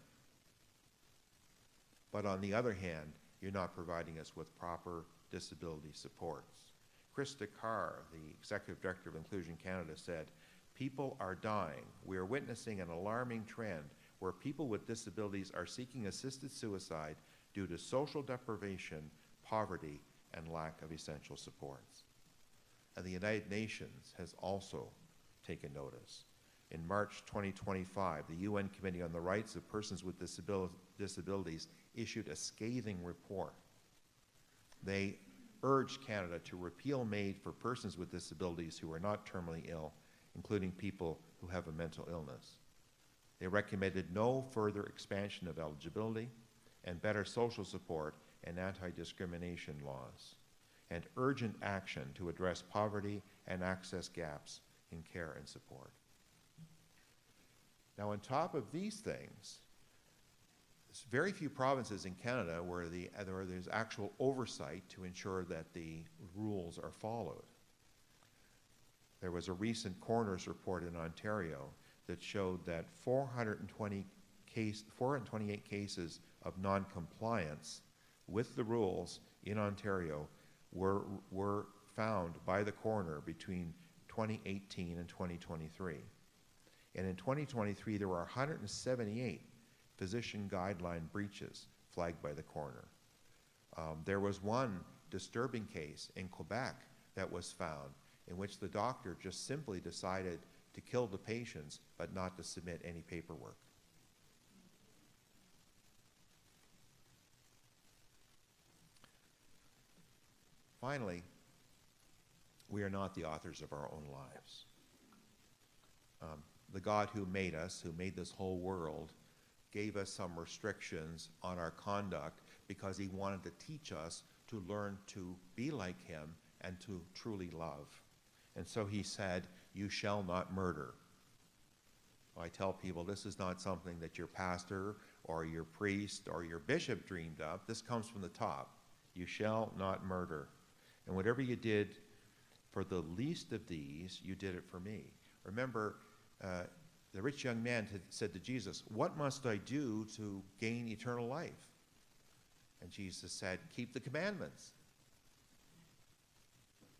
but on the other hand, you're not providing us with proper disability supports. Krista Carr, the Executive Director of Inclusion Canada, said, "People are dying. We are witnessing an alarming trend where people with disabilities are seeking assisted suicide due to social deprivation, poverty, and lack of essential supports." And the United Nations has also taken notice. In March 2025, the UN Committee on the Rights of Persons with Disabilities issued a scathing report. They urged Canada to repeal MAiD for persons with disabilities who are not terminally ill, including people who have a mental illness. They recommended no further expansion of eligibility and better social support and anti-discrimination laws, and urgent action to address poverty and access gaps in care and support. Now, on top of these things, there's very few provinces in Canada where there's actual oversight to ensure that the rules are followed. There was a recent coroner's report in Ontario that showed that 428 cases of non-compliance with the rules in Ontario were found by the coroner between 2018 and 2023. And in 2023, there were 178 physician guideline breaches flagged by the coroner. There was one disturbing case in Quebec that was found in which the doctor just simply decided to kill the patients but not to submit any paperwork. Finally, we are not the authors of our own lives. The God who made us, who made this whole world, gave us some restrictions on our conduct because he wanted to teach us to learn to be like him and to truly love. And so he said, "You shall not murder." I tell people this is not something that your pastor or your priest or your bishop dreamed up. This comes from the top. You shall not murder. And whatever you did for the least of these, you did it for me. Remember, the rich young man had said to Jesus, "What must I do to gain eternal life?" And Jesus said, "Keep the commandments."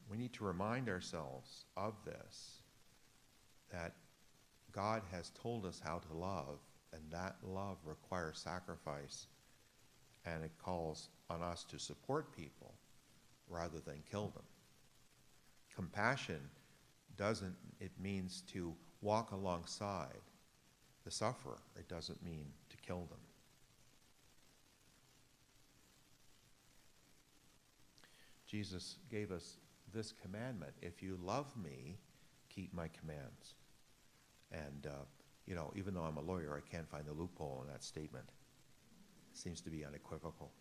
We need to remind ourselves of this, that God has told us how to love, and that love requires sacrifice, and it calls on us to support people rather than kill them. Compassion it means to walk alongside the sufferer. It doesn't mean to kill them. Jesus gave us this commandment: if you love me, keep my commands. And, even though I'm a lawyer, I can't find the loophole in that statement. It seems to be unequivocal.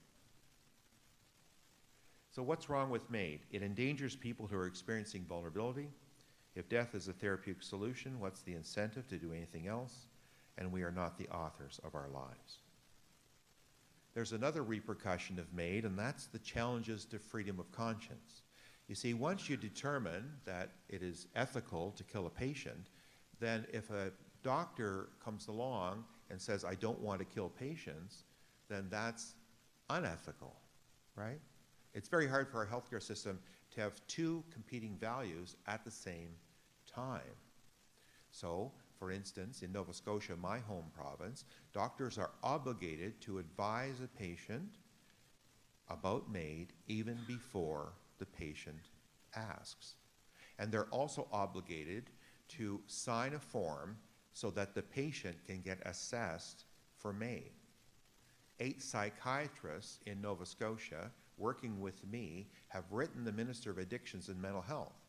So what's wrong with MAiD? It endangers people who are experiencing vulnerability. If death is a therapeutic solution, what's the incentive to do anything else? And we are not the authors of our lives. There's another repercussion of MAiD, and that's the challenges to freedom of conscience. You see, once you determine that it is ethical to kill a patient, then if a doctor comes along and says, "I don't want to kill patients," then that's unethical, right? It's very hard for our healthcare system to have two competing values at the same time. So, for instance, in Nova Scotia, my home province, doctors are obligated to advise a patient about MAiD even before the patient asks. And they're also obligated to sign a form so that the patient can get assessed for MAiD. 8 psychiatrists in Nova Scotia working with me have written the Minister of Addictions and Mental Health.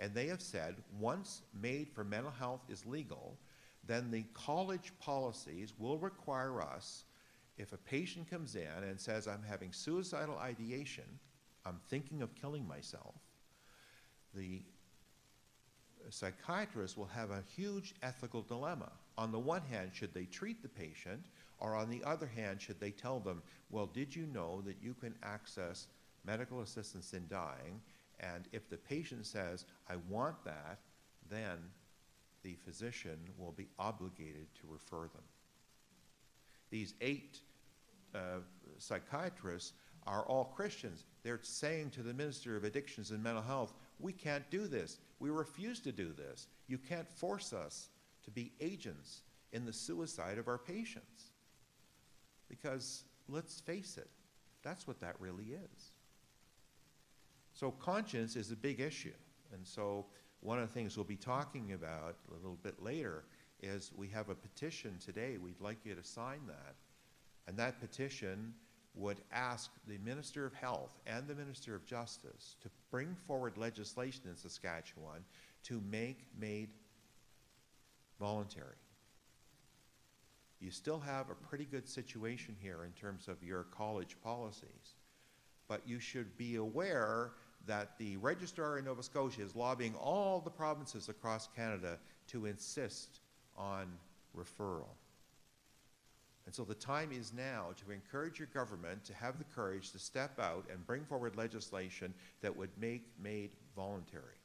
And they have said once MAiD for mental health is legal, then the college policies will require us, if a patient comes in and says, "I'm having suicidal ideation, I'm thinking of killing myself," the psychiatrist will have a huge ethical dilemma. On the one hand, should they treat the patient, or on the other hand, should they tell them, "Well, did you know that you can access medical assistance in dying?" And if the patient says, "I want that," then the physician will be obligated to refer them. These 8 psychiatrists are all Christians. They're saying to the Minister of Addictions and Mental Health, "We can't do this. We refuse to do this. You can't force us to be agents in the suicide of our patients." Because let's face it, that's what that really is. So conscience is a big issue. And so one of the things we'll be talking about a little bit later is we have a petition today. We'd like you to sign that. And that petition would ask the Minister of Health and the Minister of Justice to bring forward legislation in Saskatchewan to make MAiD voluntary. You still have a pretty good situation here in terms of your college policies, but you should be aware that the Registrar in Nova Scotia is lobbying all the provinces across Canada to insist on referral. And so the time is now to encourage your government to have the courage to step out and bring forward legislation that would make MAiD voluntary.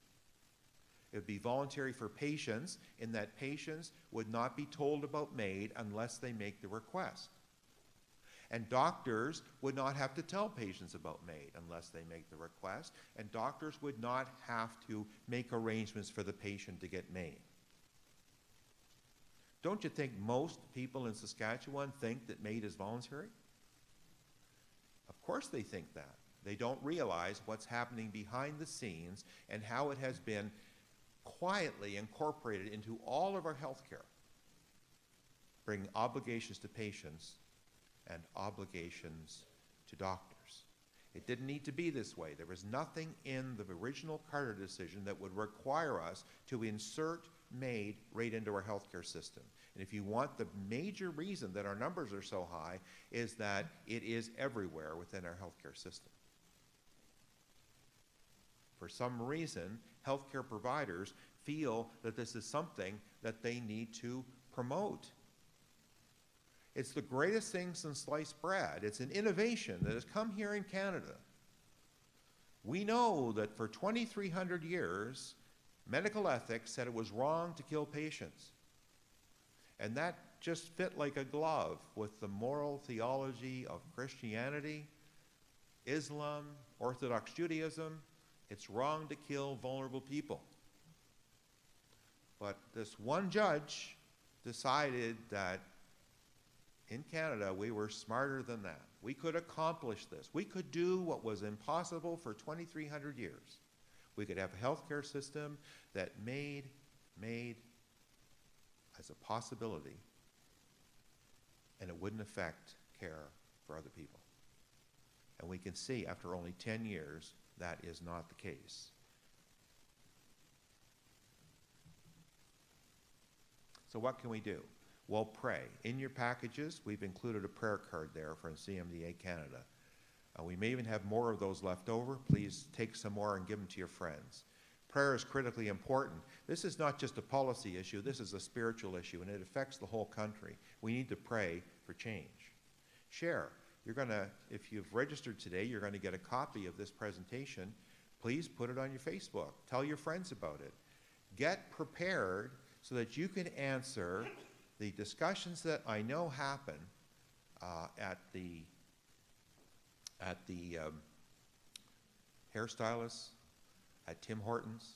It would be voluntary for patients in that patients would not be told about MAiD unless they make the request. And doctors would not have to tell patients about MAiD unless they make the request. And doctors would not have to make arrangements for the patient to get MAiD. Don't you think most people in Saskatchewan think that MAiD is voluntary? Of Of course they think that. They don't realize what's happening behind the scenes and how it has been quietly incorporated into all of our health care, bringing obligations to patients and obligations to doctors. It didn't need to be this way. There was nothing in the original Carter decision that would require us to insert MAiD right into our healthcare system. And if you want the major reason that our numbers are so high is that it is everywhere within our healthcare system. For some reason, healthcare providers feel that this is something that they need to promote. It's the greatest thing since sliced bread. It's an innovation that has come here in Canada. We know that for 2,300 years, medical ethics said it was wrong to kill patients. And that just fit like a glove with the moral theology of Christianity, Islam, Orthodox Judaism. It's wrong to kill vulnerable people. But this one judge decided that in Canada, we were smarter than that. We could accomplish this. We could do what was impossible for 2,300 years. We could have a healthcare system that made as a possibility, and it wouldn't affect care for other people. And we can see after only 10 years, that is not the case. So what can we do? Well, pray. In your packages, we've included a prayer card there from CMDA Canada. We may even have more of those left over. Please take some more and give them to your friends. Prayer is critically important. This is not just a policy issue. This is a spiritual issue, and it affects the whole country. We need to pray for change. Share. If you've registered today, you're going to get a copy of this presentation. Please put it on your Facebook. Tell your friends about it. Get prepared so that you can answer the discussions that I know happen at the hairstylists, at Tim Hortons,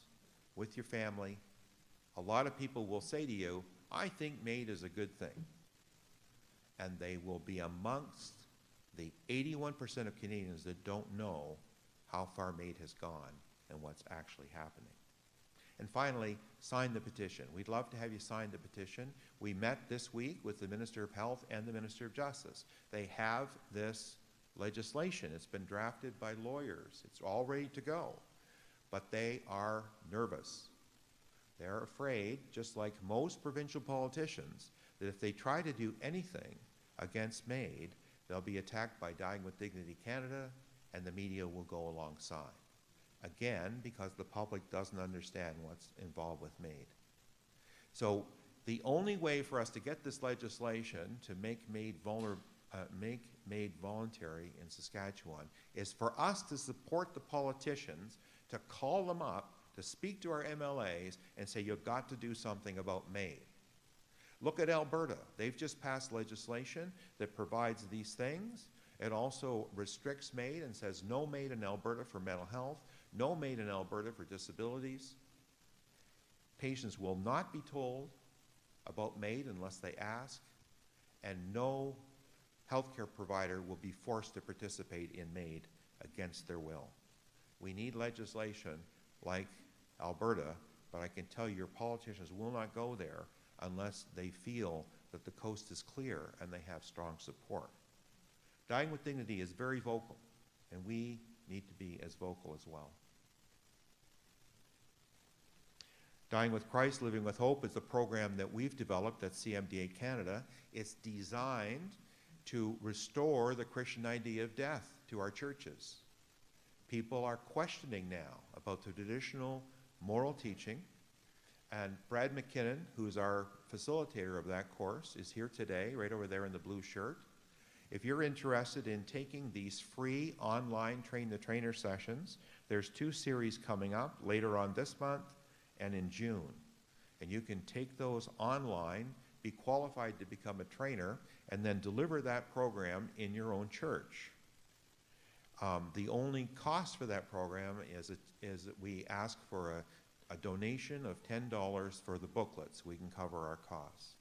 with your family. A lot of people will say to you, I think MAiD is a good thing. And they will be amongst the 81% of Canadians that don't know how far MAiD has gone and what's actually happening. And finally, sign the petition. We'd love to have you sign the petition. We met this week with the Minister of Health and the Minister of Justice. They have this legislation. It's been drafted by lawyers. It's all ready to go. But they are nervous. They're afraid, just like most provincial politicians, that if they try to do anything against MAiD, they'll be attacked by Dying with Dignity Canada, and the media will go alongside. Again, because the public doesn't understand what's involved with MAiD. So the only way for us to get this legislation to make MAiD voluntary in Saskatchewan is for us to support the politicians, to call them up, to speak to our MLAs and say, you've got to do something about MAiD. Look at Alberta. They've just passed legislation that provides these things. It also restricts MAiD and says no MAiD in Alberta for mental health, no MAiD in Alberta for disabilities. Patients will not be told about MAiD unless they ask, and no healthcare provider will be forced to participate in MAiD against their will. We need legislation like Alberta, but I can tell you your politicians will not go there unless they feel that the coast is clear and they have strong support. Dying with Dignity is very vocal, and we need to be as vocal as well. Dying with Christ, Living with Hope is a program that we've developed at CMDA Canada. It's designed to restore the Christian idea of death to our churches. People are questioning now about the traditional moral teaching, and Brad McKinnon, who's our facilitator of that course, is here today, right over there in the blue shirt. If you're interested in taking these free online Train the Trainer sessions, there's 2 series coming up later on this month and in June. And you can take those online, be qualified to become a trainer, and then deliver that program in your own church. The only cost for that program is that we ask for a donation of $10 for the booklets. We can cover our costs.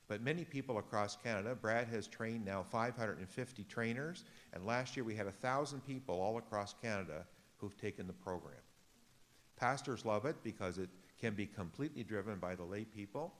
but many people across Canada. Brad has trained now 550 trainers, and last year we had 1,000 people all across Canada who've taken the program. Pastors love it because it can be completely driven by the lay people,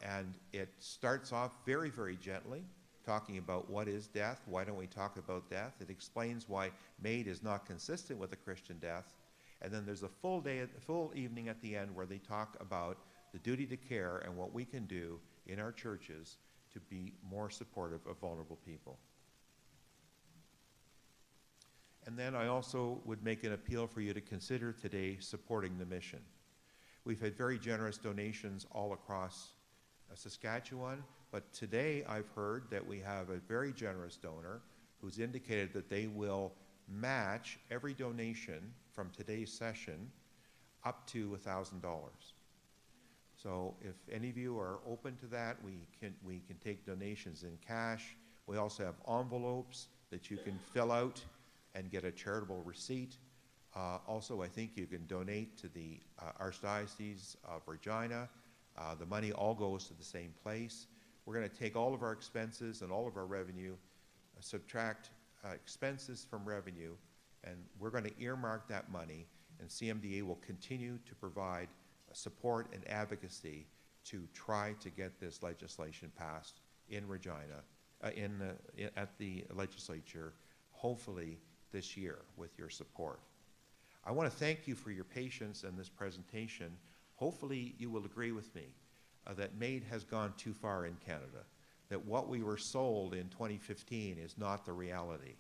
and it starts off very, very gently, talking about what is death, why don't we talk about death. It explains why MAiD is not consistent with a Christian death, and then there's a full evening at the end where they talk about the duty to care and what we can do in our churches to be more supportive of vulnerable people. And then I also would make an appeal for you to consider today supporting the mission. We've had very generous donations all across Saskatchewan, but today I've heard that we have a very generous donor who's indicated that they will match every donation from today's session up to $1,000. So if any of you are open to that, we can take donations in cash. We also have envelopes that you can fill out and get a charitable receipt. Also, I think you can donate to the Archdiocese of Regina. The money all goes to the same place. We're going to take all of our expenses and all of our revenue, subtract expenses from revenue, and we're going to earmark that money, and CMDA will continue to provide support and advocacy to try to get this legislation passed in Regina, at the legislature, hopefully this year with your support. I want to thank you for your patience in this presentation. Hopefully you will agree with me that MAiD has gone too far in Canada, that what we were sold in 2015 is not the reality,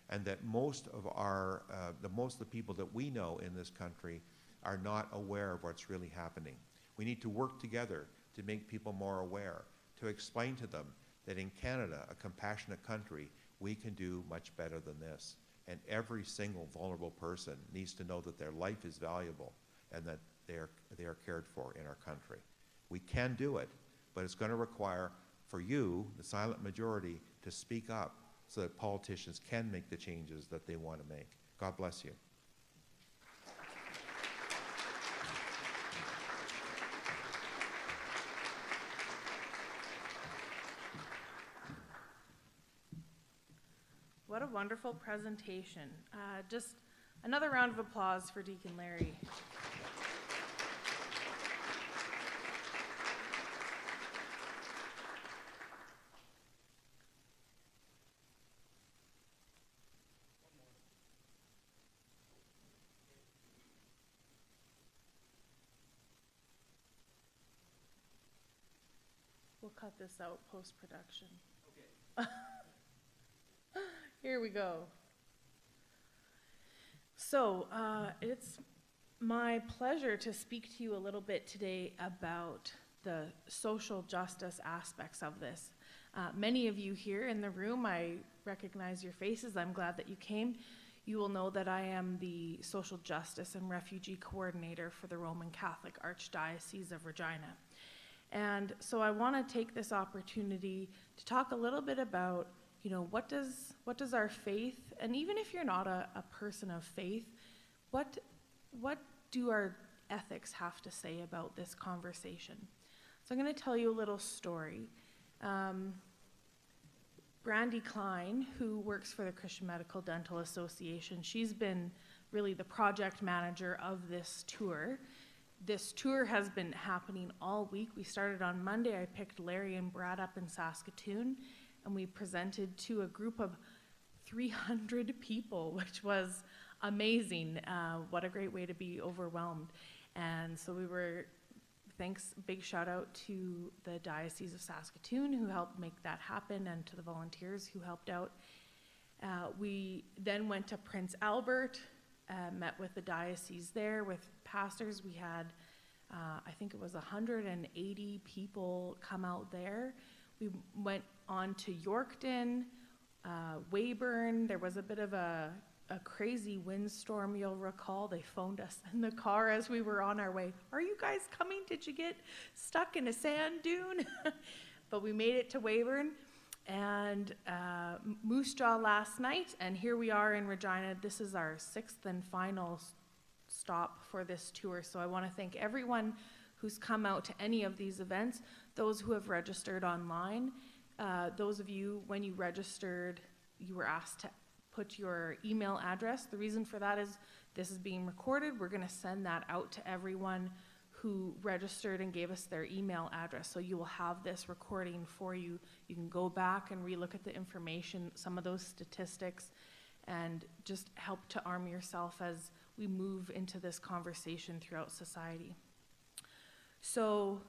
and that most of the people that we know in this country are not aware of what's really happening. We need to work together to make people more aware, to explain to them that in Canada, a compassionate country, we can do much better than this. And every single vulnerable person needs to know that their life is valuable and that they are cared for in our country. We can do it, but it's going to require for you, the silent majority, to speak up so that politicians can make the changes that they want to make. God bless you. What a wonderful presentation. Just another round of applause for Deacon Larry. We'll cut this out post-production. Okay. Here we go. So it's my pleasure to speak to you a little bit today about the social justice aspects of this. Many of you here in the room, I recognize your faces. I'm glad that you came. You will know that I am the Social Justice and Refugee Coordinator for the Roman Catholic Archdiocese of Regina. And so I want to take this opportunity to talk a little bit about, you know, what does our faith, and even if you're not a person of faith, what do our ethics have to say about this conversation? So I'm going to tell you a little story. Brandy Klein, who works for the Christian Medical Dental Association, she's been really the project manager of this tour. This tour has been happening all week. We started on Monday. I picked Larry and Brad up in Saskatoon, and we presented to a group of 300 people, which was amazing. What a great way to be overwhelmed. And so big shout out to the Diocese of Saskatoon who helped make that happen, and to the volunteers who helped out. We then went to Prince Albert, met with the diocese there with pastors. We had, I think it was 180 people come out there. We went on to Yorkton, Weyburn. There was a bit of a crazy windstorm, you'll recall. They phoned us in the car as we were on our way. Are you guys coming? Did you get stuck in a sand dune? But we made it to Weyburn, and Moose Jaw last night, and here we are in Regina. This is our 6th and final stop for this tour. So I want to thank everyone who's come out to any of these events. Those who have registered online, those of you, when you registered, you were asked to put your email address. The reason for that is this is being recorded. We're going to send that out to everyone who registered and gave us their email address. So you will have this recording for you. You can go back and relook at the information, some of those statistics, and just help to arm yourself as we move into this conversation throughout society. So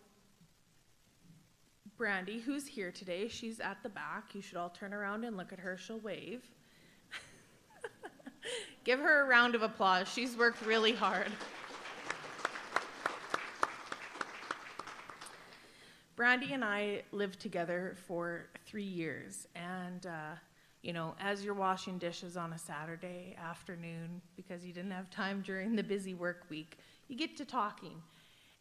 Brandy, who's here today, she's at the back. You should all turn around and look at her. She'll wave. Give her a round of applause. She's worked really hard. Brandy and I lived together for 3 years, and as you're washing dishes on a Saturday afternoon because you didn't have time during the busy work week, you get to talking.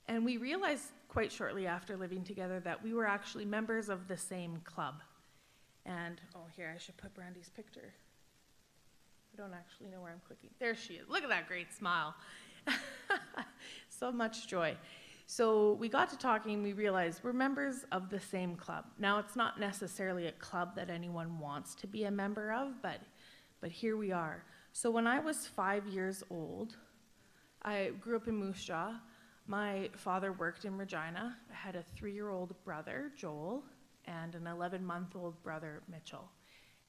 And we realized quite shortly after living together that we were actually members of the same club. And, here, I should put Brandy's picture. I don't actually know where I'm clicking. There she is. Look at that great smile. So much joy. So we got to talking, we realized we're members of the same club. Now, it's not necessarily a club that anyone wants to be a member of, but here we are. So when I was 5 years old, I grew up in Moose Jaw. My father worked in Regina. I had a 3-year-old brother, Joel, and an 11-month-old brother, Mitchell.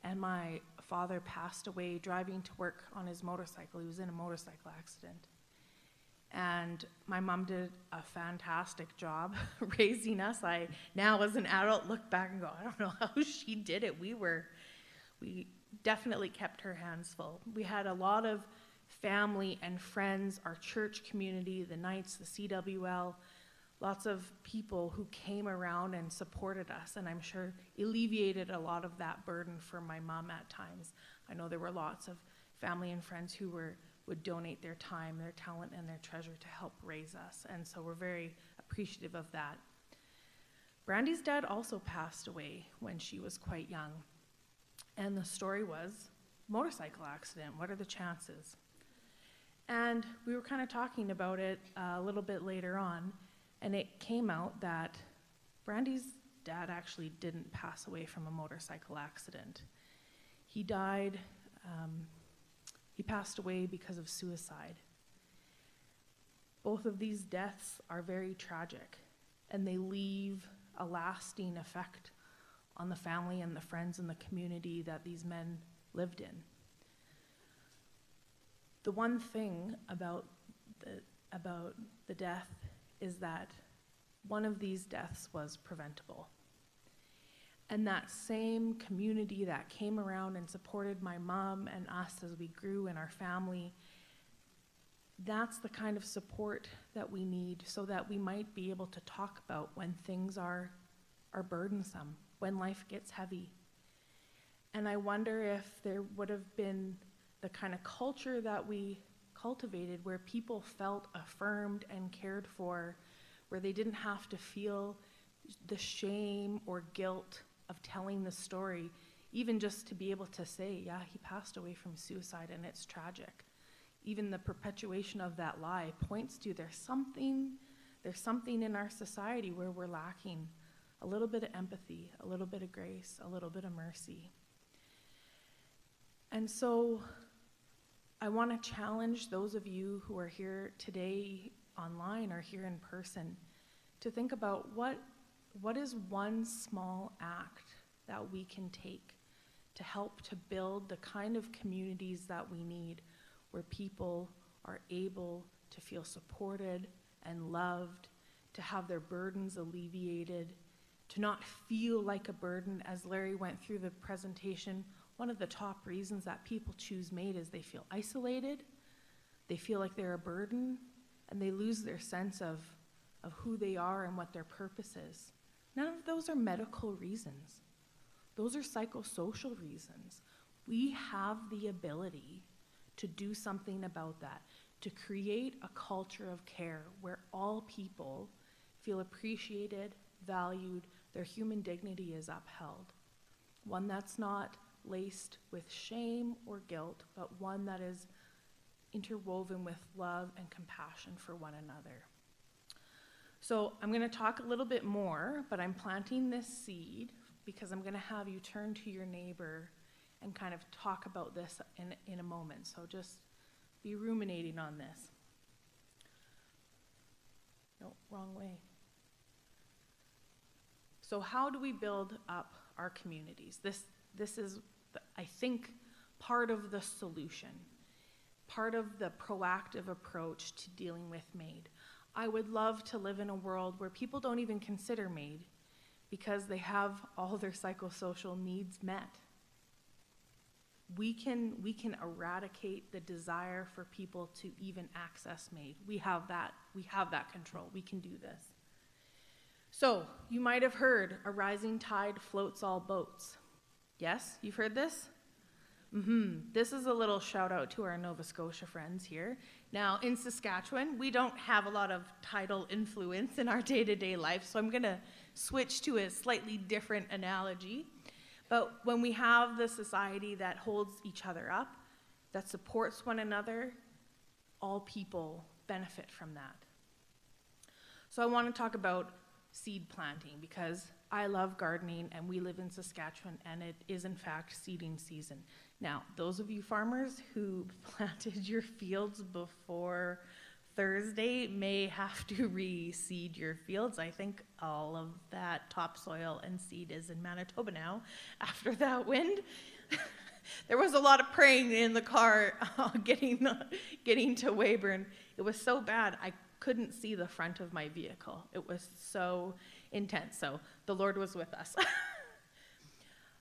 And my father passed away driving to work on his motorcycle. He was in a motorcycle accident. And my mom did a fantastic job raising us. I now, as an adult, look back and go, I don't know how she did it. We definitely kept her hands full. We had a lot of family and friends, our church community, the Knights, the CWL, lots of people who came around and supported us, and I'm sure alleviated a lot of that burden for my mom at times. I know there were lots of family and friends who would donate their time, their talent, and their treasure to help raise us, and so we're very appreciative of that. Brandy's dad also passed away when she was quite young, and the story was, motorcycle accident, what are the chances? And we were kind of talking about it a little bit later on, and it came out that Brandy's dad actually didn't pass away from a motorcycle accident. He died, he passed away because of suicide. Both of these deaths are very tragic, and they leave a lasting effect on the family and the friends and the community that these men lived in. The one thing about the death is that one of these deaths was preventable. And that same community that came around and supported my mom and us as we grew in our family, that's the kind of support that we need so that we might be able to talk about when things are burdensome, when life gets heavy. And I wonder if there would have been the kind of culture that we cultivated where people felt affirmed and cared for, where they didn't have to feel the shame or guilt of telling the story, even just to be able to say, yeah, he passed away from suicide and it's tragic. Even the perpetuation of that lie points to there's something in our society where we're lacking a little bit of empathy, a little bit of grace, a little bit of mercy. And so I want to challenge those of you who are here today online or here in person to think about what is one small act that we can take to help to build the kind of communities that we need where people are able to feel supported and loved, to have their burdens alleviated, to not feel like a burden. As Larry went through the presentation, one of the top reasons that people choose MAiD is they feel isolated, they feel like they're a burden, and they lose their sense of who they are and what their purpose is. None of those are medical reasons. Those are psychosocial reasons. We have the ability to do something about that, to create a culture of care where all people feel appreciated, valued, their human dignity is upheld. One that's not laced with shame or guilt, but one that is interwoven with love and compassion for one another. So I'm going to talk a little bit more, but I'm planting this seed because I'm going to have you turn to your neighbor and kind of talk about this in a moment. So just be ruminating on this. No, wrong way. So how do we build up our communities? This is, I think, part of the solution, part of the proactive approach to dealing with MAiD. I would love to live in a world where people don't even consider MAiD because they have all their psychosocial needs met. We can eradicate the desire for people to even access MAiD. We have that control. We can do this. So, you might have heard, a rising tide floats all boats. Yes, you've heard this? This is a little shout out to our Nova Scotia friends here. Now, in Saskatchewan, we don't have a lot of tidal influence in our day-to-day life, so I'm gonna switch to a slightly different analogy. But when we have the society that holds each other up, that supports one another, all people benefit from that. So I want to talk about seed planting because I love gardening and we live in Saskatchewan and it is in fact seeding season. Now, those of you farmers who planted your fields before Thursday may have to reseed your fields. I think all of that topsoil and seed is in Manitoba now after that wind. There was a lot of praying in the car getting to Weyburn. It was so bad I couldn't see the front of my vehicle. It was so intense. So the Lord was with us.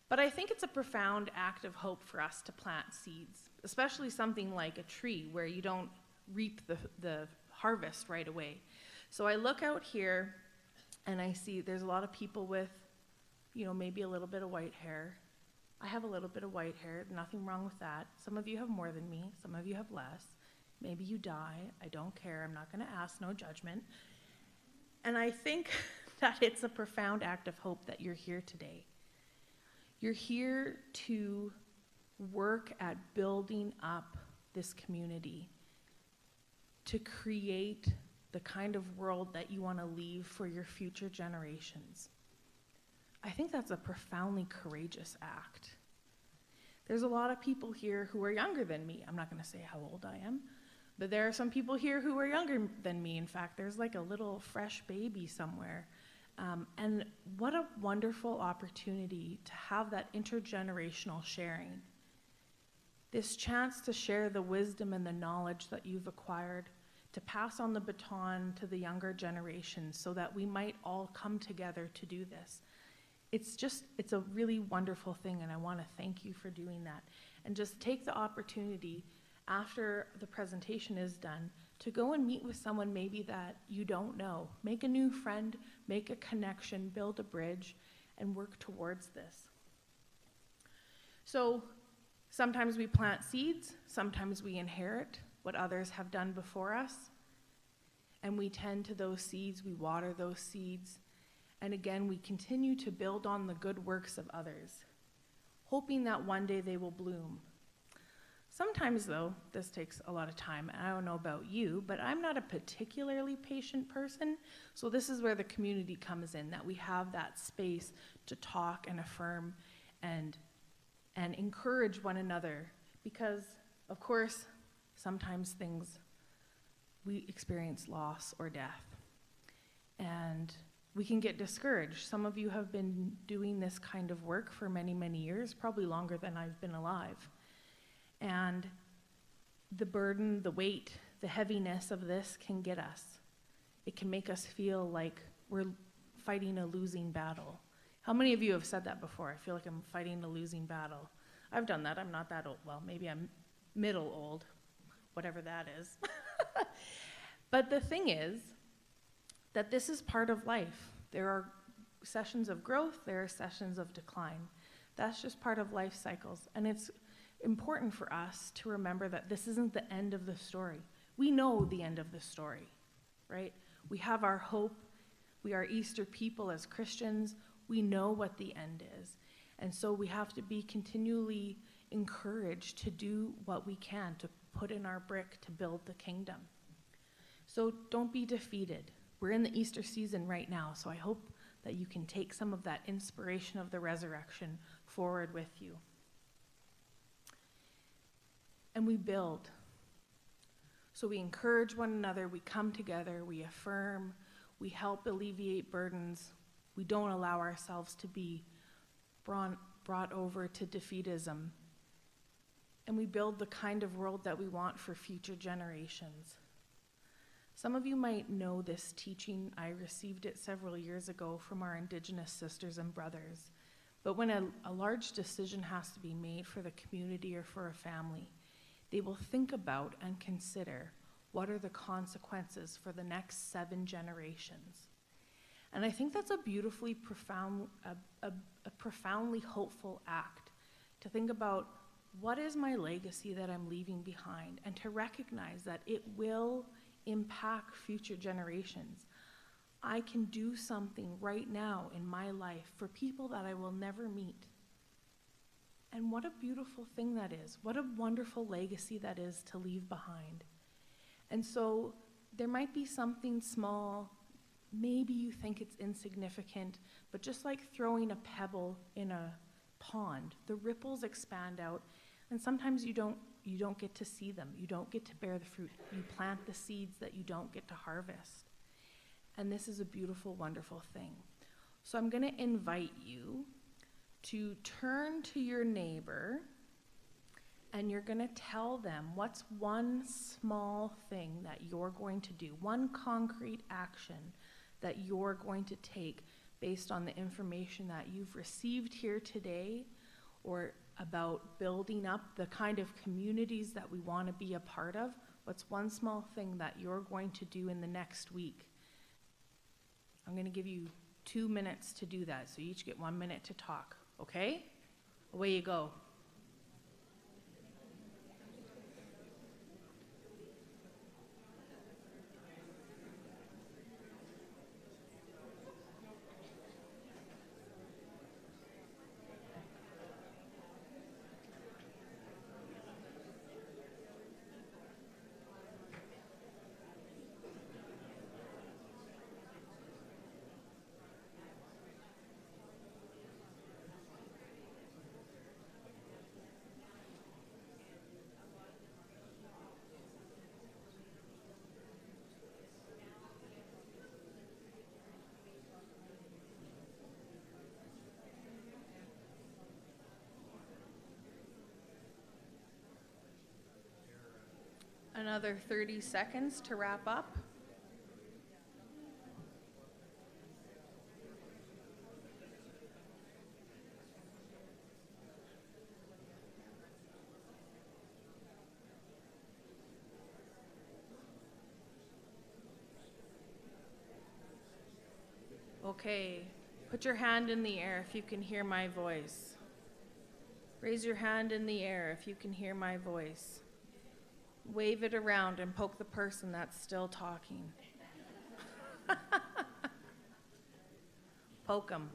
But I think it's a profound act of hope for us to plant seeds, especially something like a tree where you don't reap the harvest right away. So I look out here and I see there's a lot of people with, maybe a little bit of white hair. I have a little bit of white hair, nothing wrong with that. Some of you have more than me, some of you have less. Maybe you die, I don't care, I'm not gonna ask, no judgment. And I think that it's a profound act of hope that you're here today. You're here to work at building up this community, to create the kind of world that you want to leave for your future generations. I think that's a profoundly courageous act. There's a lot of people here who are younger than me. I'm not going to say how old I am, but there are some people here who are younger than me. In fact, there's like a little fresh baby somewhere. And what a wonderful opportunity to have that intergenerational sharing. This chance to share the wisdom and the knowledge that you've acquired, to pass on the baton to the younger generations so that we might all come together to do this. It's a really wonderful thing, and I want to thank you for doing that. And just take the opportunity after the presentation is done to go and meet with someone maybe that you don't know. Make a new friend, make a connection, build a bridge, and work towards this. So sometimes we plant seeds, sometimes we inherit what others have done before us, and we tend to those seeds, we water those seeds, and again, we continue to build on the good works of others, hoping that one day they will bloom. Sometimes, though, this takes a lot of time, and I don't know about you, but I'm not a particularly patient person, so this is where the community comes in, that we have that space to talk and affirm and encourage one another, because, of course, sometimes we experience loss or death, and we can get discouraged. Some of you have been doing this kind of work for many, many years, probably longer than I've been alive. And the burden, the weight, the heaviness of this can get us. It can make us feel like we're fighting a losing battle. How many of you have said that before? I feel like I'm fighting a losing battle. I've done that. I'm not that old. Well, maybe I'm middle old, whatever that is. But the thing is that this is part of life. There are sessions of growth, there are sessions of decline. That's just part of life cycles. And it's important for us to remember that this isn't the end of the story. We know the end of the story, right? We have our hope. We are Easter people as Christians. We know what the end is. And so we have to be continually encouraged to do what we can, to put in our brick to build the kingdom. So don't be defeated. We're in the Easter season right now, so I hope that you can take some of that inspiration of the resurrection forward with you. And we build. So we encourage one another, we come together, we affirm, we help alleviate burdens. We don't allow ourselves to be brought over to defeatism. And we build the kind of world that we want for future generations. Some of you might know this teaching. I received it several years ago from our Indigenous sisters and brothers. But when a large decision has to be made for the community or for a family, they will think about and consider what are the consequences for the next 7 generations. And I think that's a beautifully profound, a profoundly hopeful act, to think about what is my legacy that I'm leaving behind, and to recognize that it will impact future generations. I can do something right now in my life for people that I will never meet. And what a beautiful thing that is. What a wonderful legacy that is to leave behind. And so there might be something small, maybe you think it's insignificant, but just like throwing a pebble in a pond, the ripples expand out, and sometimes you don't get to see them. You don't get to bear the fruit. You plant the seeds that you don't get to harvest. And this is a beautiful, wonderful thing. So I'm going to invite you to turn to your neighbor, and you're going to tell them what's one small thing that you're going to do, one concrete action that you're going to take based on the information that you've received here today, or about building up the kind of communities that we want to be a part of. What's one small thing that you're going to do in the next week? I'm going to give you 2 minutes to do that, so you each get 1 minute to talk, okay? Away you go. Another 30 seconds to wrap up. Okay, put your hand in the air if you can hear my voice. Raise your hand in the air if you can hear my voice. Wave it around and poke the person that's still talking. Poke them.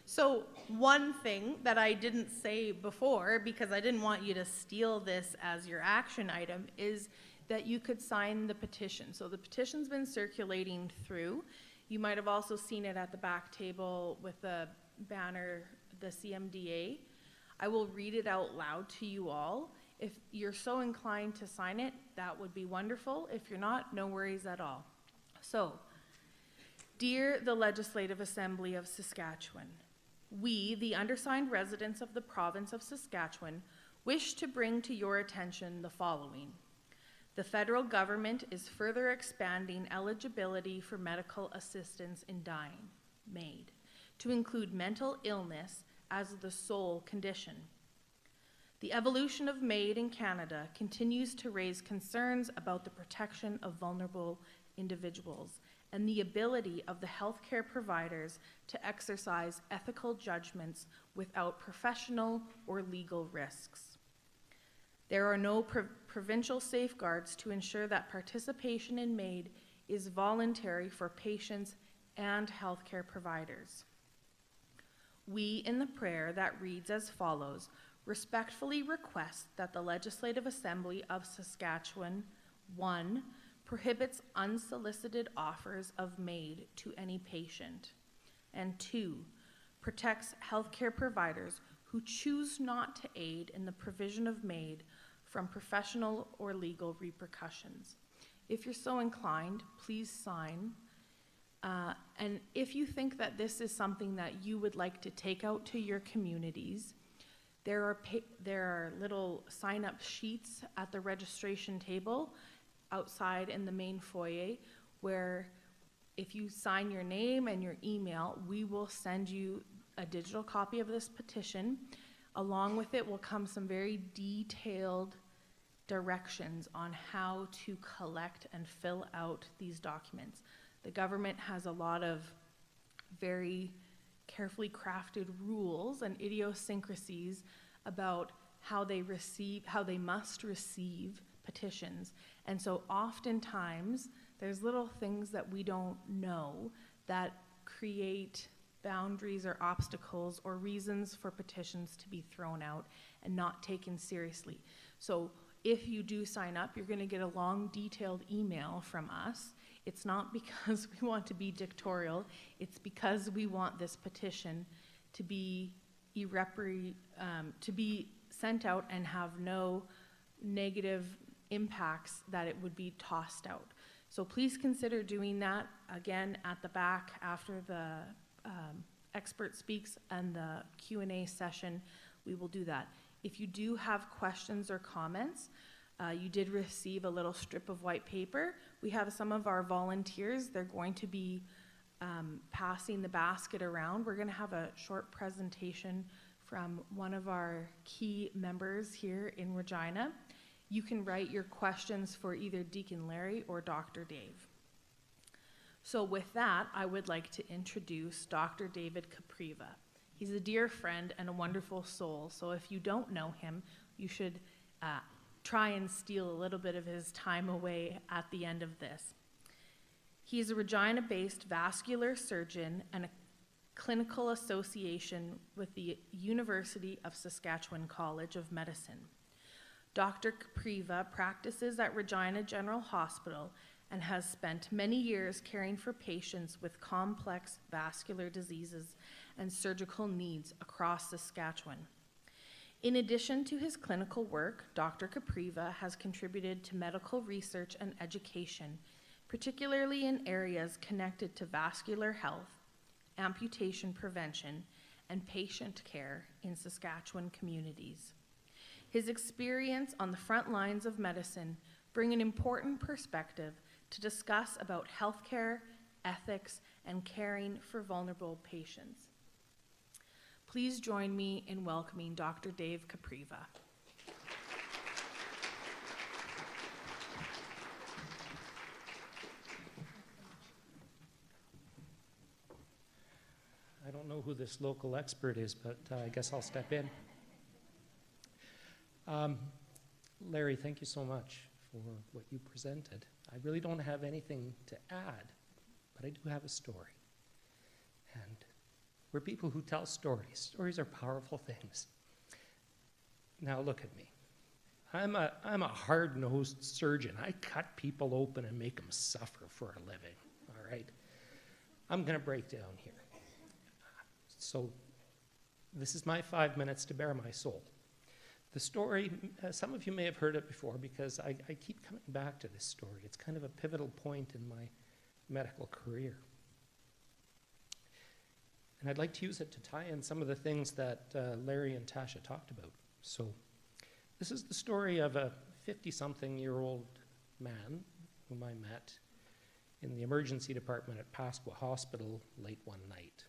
So one thing that I didn't say before, because I didn't want you to steal this as your action item, is that you could sign the petition. So the petition's been circulating through. You might have also seen it at the back table with the banner, the CMDA. I will read it out loud to you all. If you're so inclined to sign it, that would be wonderful. If you're not, no worries at all. So, dear the Legislative Assembly of Saskatchewan, we, the undersigned residents of the province of Saskatchewan, wish to bring to your attention the following. The federal government is further expanding eligibility for medical assistance in dying, MAiD, to include mental illness as the sole condition. The evolution of MAiD in Canada continues to raise concerns about the protection of vulnerable individuals and the ability of the healthcare providers to exercise ethical judgments without professional or legal risks. There are no provincial safeguards to ensure that participation in MAiD is voluntary for patients and healthcare providers. We, in the prayer that reads as follows, respectfully request that the Legislative Assembly of Saskatchewan, 1, prohibits unsolicited offers of MAiD to any patient. And 2, protects healthcare providers who choose not to aid in the provision of MAiD from professional or legal repercussions. If you're so inclined, please sign. And if you think that this is something that you would like to take out to your communities, there are little sign-up sheets at the registration table outside in the main foyer where if you sign your name and your email, we will send you a digital copy of this petition. Along with it will come some very detailed directions on how to collect and fill out these documents. The government has a lot of very carefully crafted rules and idiosyncrasies about how they must receive petitions. And so oftentimes there's little things that we don't know that create boundaries or obstacles or reasons for petitions to be thrown out and not taken seriously. So if you do sign up, you're going to get a long, detailed email from us. It's not because we want to be dictatorial. It's because we want this petition to be sent out and have no negative impacts that it would be tossed out. So please consider doing that. Again, at the back after the expert speaks and the Q&A session, we will do that. If you do have questions or comments, you did receive a little strip of white paper. We have some of our volunteers. They're going to be passing the basket around. We're going to have a short presentation from one of our key members here in Regina. You can write your questions for either Deacon Larry or Dr. Dave. So with that, I would like to introduce Dr. David Capriva. He's a dear friend and a wonderful soul, so if you don't know him, you should try and steal a little bit of his time away at the end of this. He is a Regina-based vascular surgeon and a clinical association with the University of Saskatchewan College of Medicine. Dr. Capriva practices at Regina General Hospital and has spent many years caring for patients with complex vascular diseases and surgical needs across Saskatchewan. In addition to his clinical work, Dr. Capriva has contributed to medical research and education, particularly in areas connected to vascular health, amputation prevention, and patient care in Saskatchewan communities. His experience on the front lines of medicine bring an important perspective to discuss about healthcare, ethics, and caring for vulnerable patients. Please join me in welcoming Dr. Dave Capriva. I don't know who this local expert is, but I guess I'll step in. Larry, thank you so much for what you presented. I really don't have anything to add, but I do have a story. And we're people who tell stories. Stories are powerful things. Now look at me. I'm a hard-nosed surgeon. I cut people open and make them suffer for a living, all right? I'm going to break down here. So this is my 5 minutes to bare my soul. The story, some of you may have heard it before because I keep coming back to this story. It's kind of a pivotal point in my medical career. And I'd like to use it to tie in some of the things that Larry and Tasha talked about. So this is the story of a 50-something-year-old man whom I met in the emergency department at Pasqua Hospital late one night.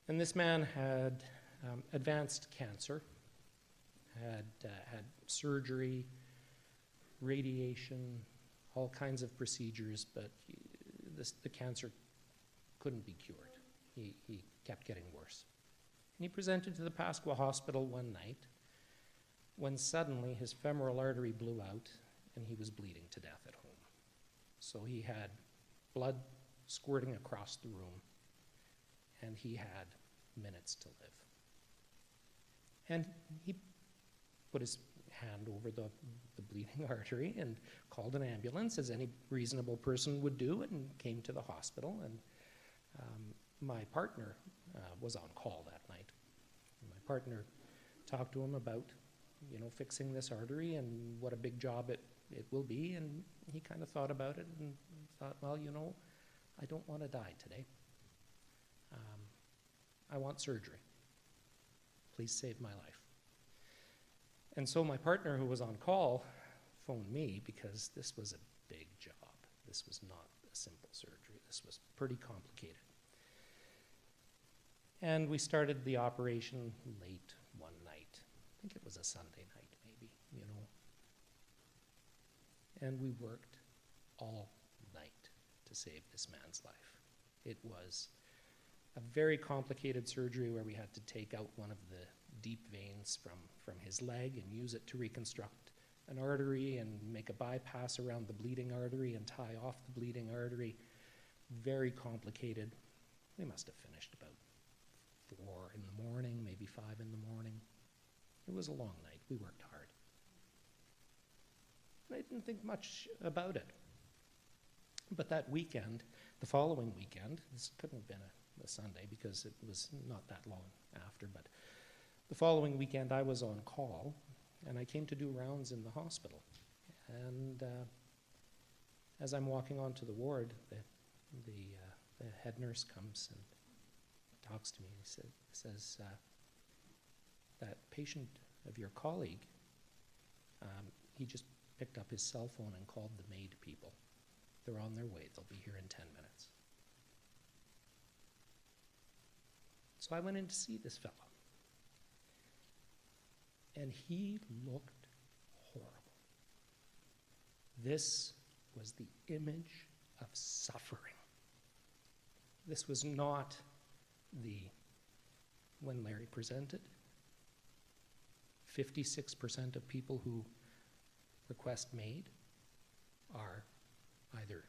And this man had advanced cancer, had surgery, radiation, all kinds of procedures, but the cancer couldn't be cured. He kept getting worse. And he presented to the Pasqua Hospital one night when suddenly his femoral artery blew out and he was bleeding to death at home. So he had blood squirting across the room and he had minutes to live. And he put his hand over the bleeding artery and called an ambulance, as any reasonable person would do, and came to the hospital. And my partner was on call that night. And my partner talked to him about, fixing this artery and what a big job it will be. And he kind of thought about it and thought, well, I don't want to die today. I want surgery. Please save my life. And so my partner, who was on call, phoned me, because this was a big job. This was not a simple surgery. This was pretty complicated. And we started the operation late one night. I think it was a Sunday night, maybe, And we worked all night to save this man's life. It was a very complicated surgery where we had to take out one of the deep veins from his leg and use it to reconstruct an artery and make a bypass around the bleeding artery and tie off the bleeding artery. Very complicated. We must have finished about 4 in the morning, maybe 5 in the morning. It was a long night. We worked hard. I didn't think much about it. But that weekend, the following weekend, this couldn't have been a Sunday because it was not that long after, but the following weekend I was on call, and I came to do rounds in the hospital. And as I'm walking onto the ward, the head nurse comes and talks to me. He says, that patient of your colleague, he just picked up his cell phone and called the MAiD people. They're on their way. They'll be here in 10 minutes. So I went in to see this fellow. And he looked horrible. This was the image of suffering. This was not when Larry presented, 56% of people who request MAiD are either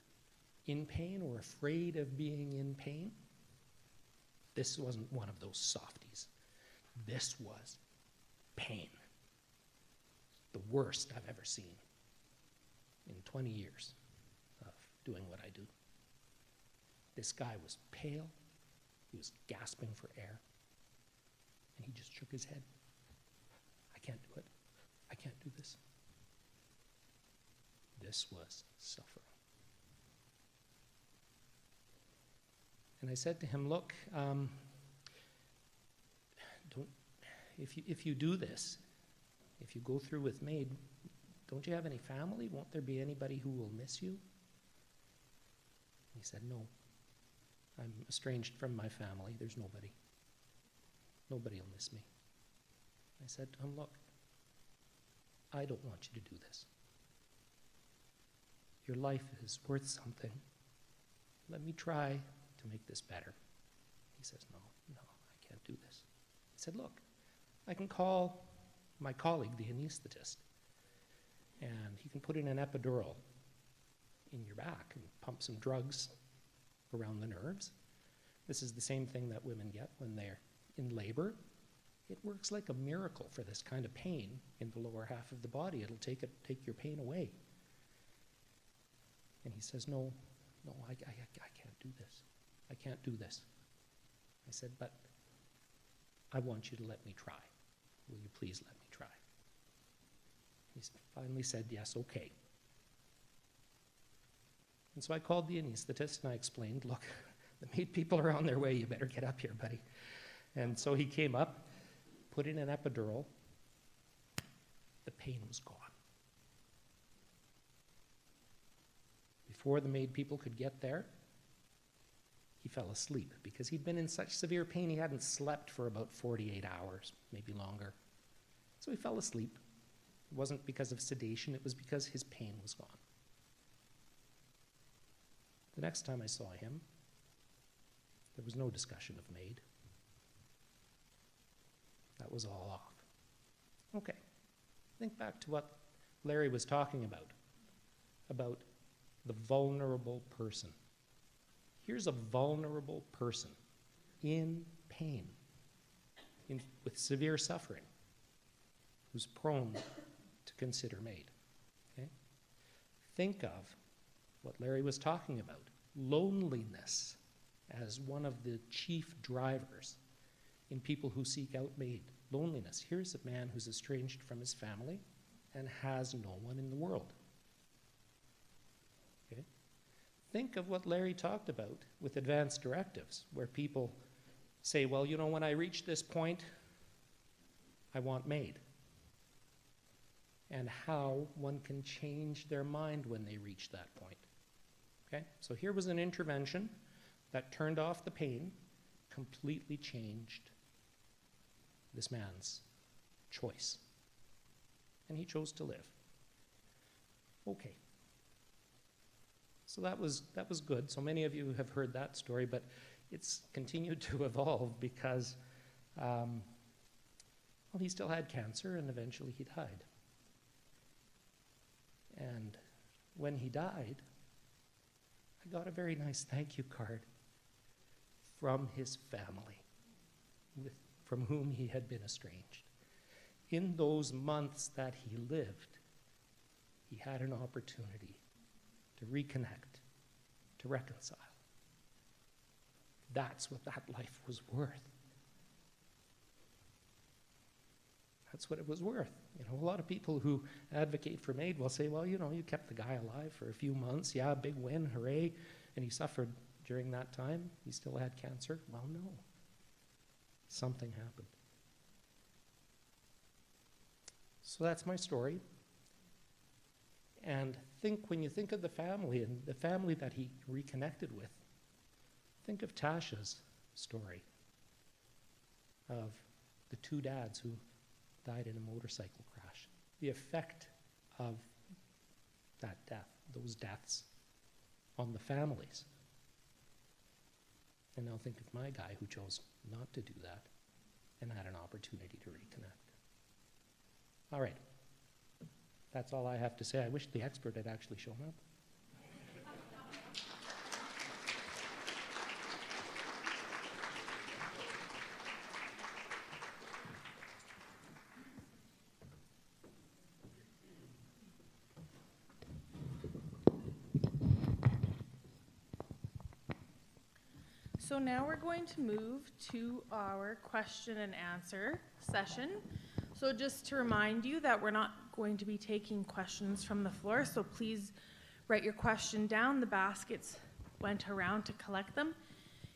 in pain or afraid of being in pain. This wasn't one of those softies. This was pain. The worst I've ever seen in 20 years of doing what I do. This guy was pale. He was gasping for air. And he just shook his head. I can't do it. I can't do this. This was suffering. And I said to him, look, if you do this, if you go through with MAiD, don't you have any family? Won't there be anybody who will miss you? He said, no. I'm estranged from my family. There's nobody. Nobody will miss me. I said to him, look, I don't want you to do this. Your life is worth something. Let me try to make this better. He says, no, I can't do this. I said, look, I can call my colleague, the anesthetist, and he can put in an epidural in your back and pump some drugs around the nerves. This is the same thing that women get when they're in labor. It works like a miracle for this kind of pain in the lower half of the body. It'll take your pain away. And he says, no, I can't do this. I can't do this. I said, but I want you to let me try. Will you please let me try? He finally said, yes, okay. And so I called the anesthetist and I explained, look, the MAiD people are on their way. You better get up here, buddy. And so he came up, put in an epidural. The pain was gone. Before the MAiD people could get there, he fell asleep because he'd been in such severe pain he hadn't slept for about 48 hours, maybe longer. So he fell asleep. It wasn't because of sedation, it was because his pain was gone. The next time I saw him, there was no discussion of MAiD. That was all off. Okay, think back to what Larry was talking about the vulnerable person. Here's a vulnerable person in pain, with severe suffering, who's prone to consider MAiD. Okay? Think of what Larry was talking about, loneliness as one of the chief drivers in people who seek out MAiD. Loneliness. Here's a man who's estranged from his family and has no one in the world. Okay? Think of what Larry talked about with advanced directives, where people say, well, you know, when I reach this point, I want MAiD. And how one can change their mind when they reach that point. Okay? So here was an intervention that turned off the pain, completely changed this man's choice. And he chose to live. Okay. So that was good. So many of you have heard that story, but it's continued to evolve because, well, he still had cancer and eventually he died. And when he died, I got a very nice thank you card from his family, from whom he had been estranged. In those months that he lived, he had an opportunity to reconnect, to reconcile. That's what that life was worth. That's what it was worth. You know, a lot of people who advocate for MAiD will say, well, you know, you kept the guy alive for a few months. Yeah, big win, hooray. And he suffered during that time. He still had cancer. Well, no. Something happened. So that's my story. And when you think of the family and the family that he reconnected with, think of Tasha's story of the two dads who died in a motorcycle crash. The effect of that death, those deaths, on the families. And now think of my guy who chose not to do that and had an opportunity to reconnect. All right. That's all I have to say. I wish the expert had actually shown up. So now we're going to move to our question and answer session. So just to remind you that we're not going to be taking questions from the floor, so please write your question down. The baskets went around to collect them.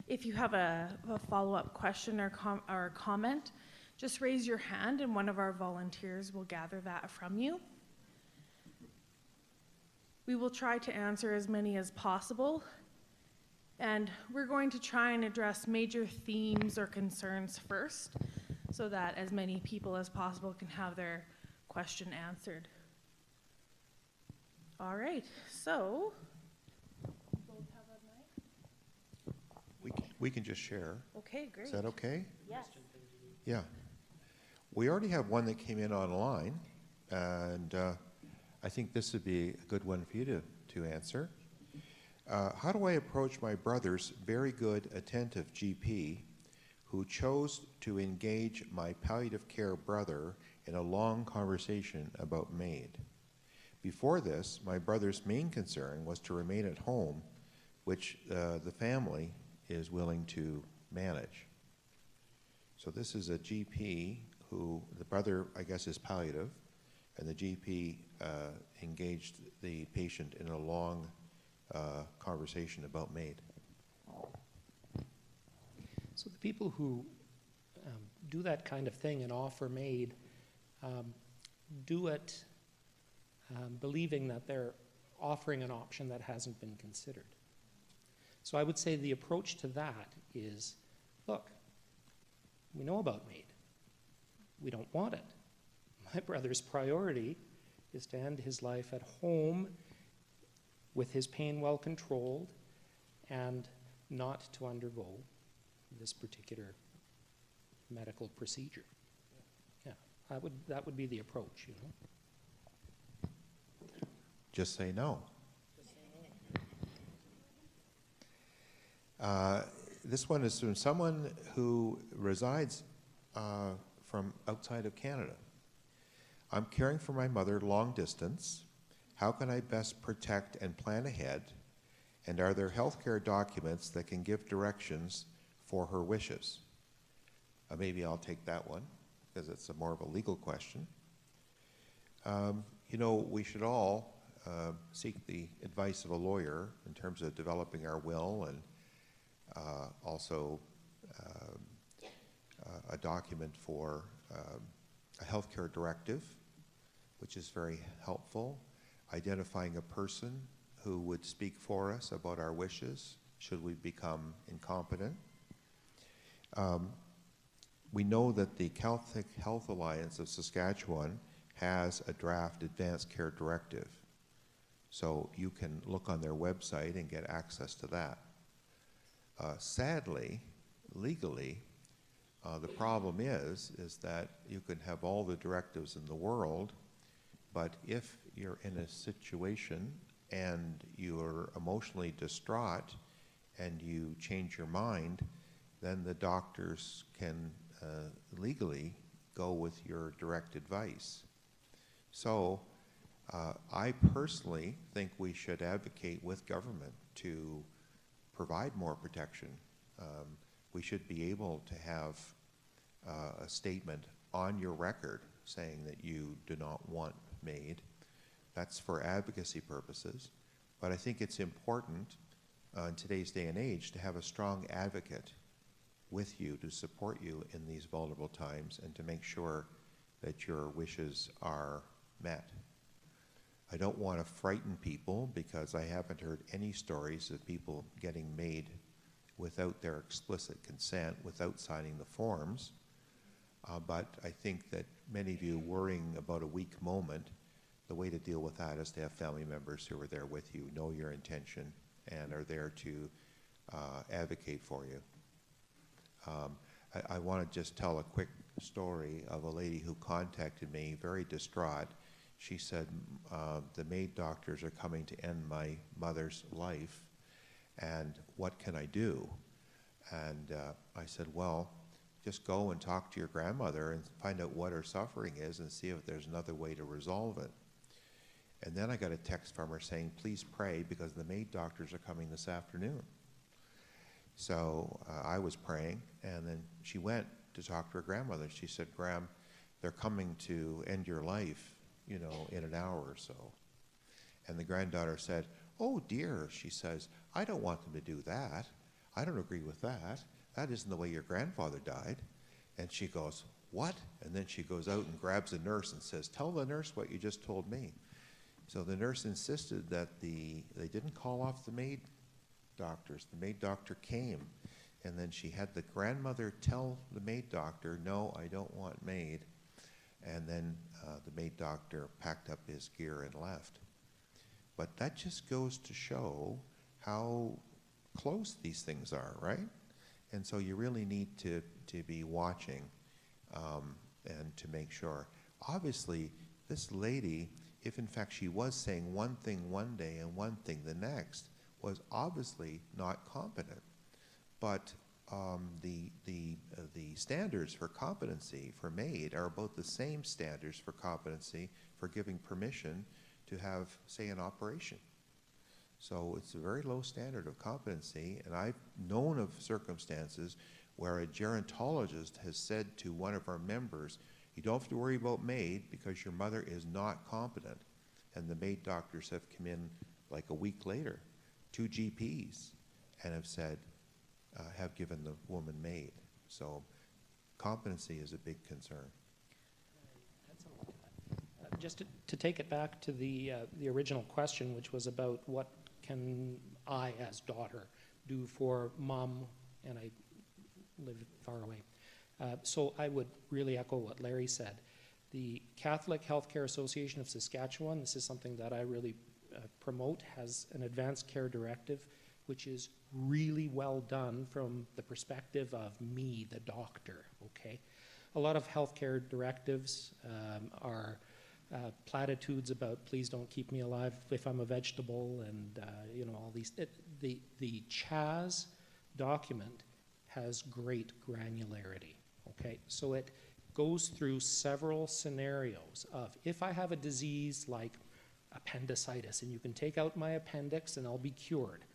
If you have a follow-up question or comment, just raise your hand and one of our volunteers will gather that from you. We will try to answer as many as possible. And we're going to try and address major themes or concerns first so that as many people as possible can have their question answered. All right, so both have a mic? We can just share. Okay, great. Is that okay? Yes. Yeah. We already have one that came in online, and I think this would be a good one for you to answer. How do I approach my brother's very good, attentive GP who chose to engage my palliative care brother in a long conversation about MAiD? Before this, my brother's main concern was to remain at home, which the family is willing to manage. So this is a GP who, the brother, I guess, is palliative, and the GP engaged the patient in a long conversation about MAiD. So the people who do that kind of thing and offer MAiD do it believing that they're offering an option that hasn't been considered. So I would say the approach to that is, look, we know about MAiD. We don't want it. My brother's priority is to end his life at home with his pain well controlled and not to undergo this particular medical procedure. Yeah, that would be the approach, you know. Just say no. This one is from someone who resides from outside of Canada. I'm caring for my mother long distance. How can I best protect and plan ahead? And are there healthcare documents that can give directions for her wishes? Maybe I'll take that one, because it's more of a legal question. You know, we should all seek the advice of a lawyer in terms of developing our will, and also a document for a healthcare directive, which is very helpful. Identifying a person who would speak for us about our wishes should we become incompetent. We know that the Catholic Health Alliance of Saskatchewan has a draft advanced care directive. So you can look on their website and get access to that. Sadly, legally, the problem is that you can have all the directives in the world, but if you're in a situation and you're emotionally distraught and you change your mind, then the doctors can legally go with your direct advice. So I personally think we should advocate with government to provide more protection. We should be able to have a statement on your record saying that you do not want MAiD. That's for advocacy purposes. But I think it's important in today's day and age to have a strong advocate with you to support you in these vulnerable times and to make sure that your wishes are met. I don't want to frighten people, because I haven't heard any stories of people getting MAiD without their explicit consent, without signing the forms. But I think that many of you worrying about a weak moment, the way to deal with that is to have family members who are there with you, know your intention, and are there to advocate for you. I want to just tell a quick story of a lady who contacted me, very distraught. She said, the MAiD doctors are coming to end my mother's life, and what can I do? And I said, well, just go and talk to your grandmother and find out what her suffering is and see if there's another way to resolve it. And then I got a text from her saying, please pray, because the MAiD doctors are coming this afternoon. So I was praying, and then she went to talk to her grandmother. She said, Gram, they're coming to end your life, you know, in an hour or so. And the granddaughter said, oh dear, she says, I don't want them to do that. I don't agree with that. That isn't the way your grandfather died. And she goes, what? And then she goes out and grabs a nurse and says, tell the nurse what you just told me. So the nurse insisted that they didn't call off the MAiD doctors. The MAiD doctor came, and then she had the grandmother tell the MAiD doctor, no, I don't want MAiD. And then the MAiD doctor packed up his gear and left. But that just goes to show how close these things are, right? And so you really need to be watching and to make sure. Obviously, this lady, if in fact she was saying one thing one day and one thing the next, was obviously not competent. But the standards for competency for MAiD are about the same standards for competency for giving permission to have, say, an operation. So it's a very low standard of competency, and I've known of circumstances where a gerontologist has said to one of our members, you don't have to worry about MAiD because your mother is not competent. And the MAiD doctors have come in like a week later, 2 GPs, and have said, have given the woman MAiD. So competency is a big concern. Just to take it back to the original question, which was about what can I, as daughter, do for mom, and I live far away. So I would really echo what Larry said. The Catholic Healthcare Association of Saskatchewan, this is something that I really promote, has an advanced care directive, which is really well done from the perspective of me, the doctor, okay? A lot of healthcare directives are platitudes about please don't keep me alive if I'm a vegetable, and you know, all these. The CHAS document has great granularity, okay? So it goes through several scenarios of, if I have a disease like appendicitis and you can take out my appendix and I'll be cured,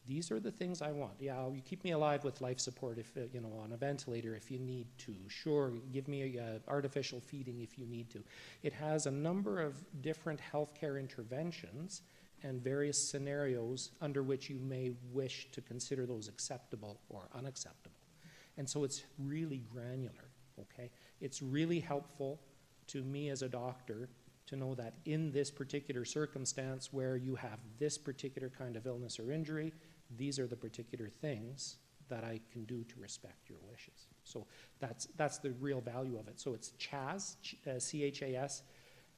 these are the things I want. Yeah, you keep me alive with life support if, on a ventilator if you need to. Sure, give me artificial feeding if you need to. It has a number of different healthcare interventions and various scenarios under which you may wish to consider those acceptable or unacceptable. And so it's really granular, okay? It's really helpful to me as a doctor to know that in this particular circumstance where you have this particular kind of illness or injury, these are the particular things that I can do to respect your wishes. So that's the real value of it. So it's CHAS, C-H-A-S,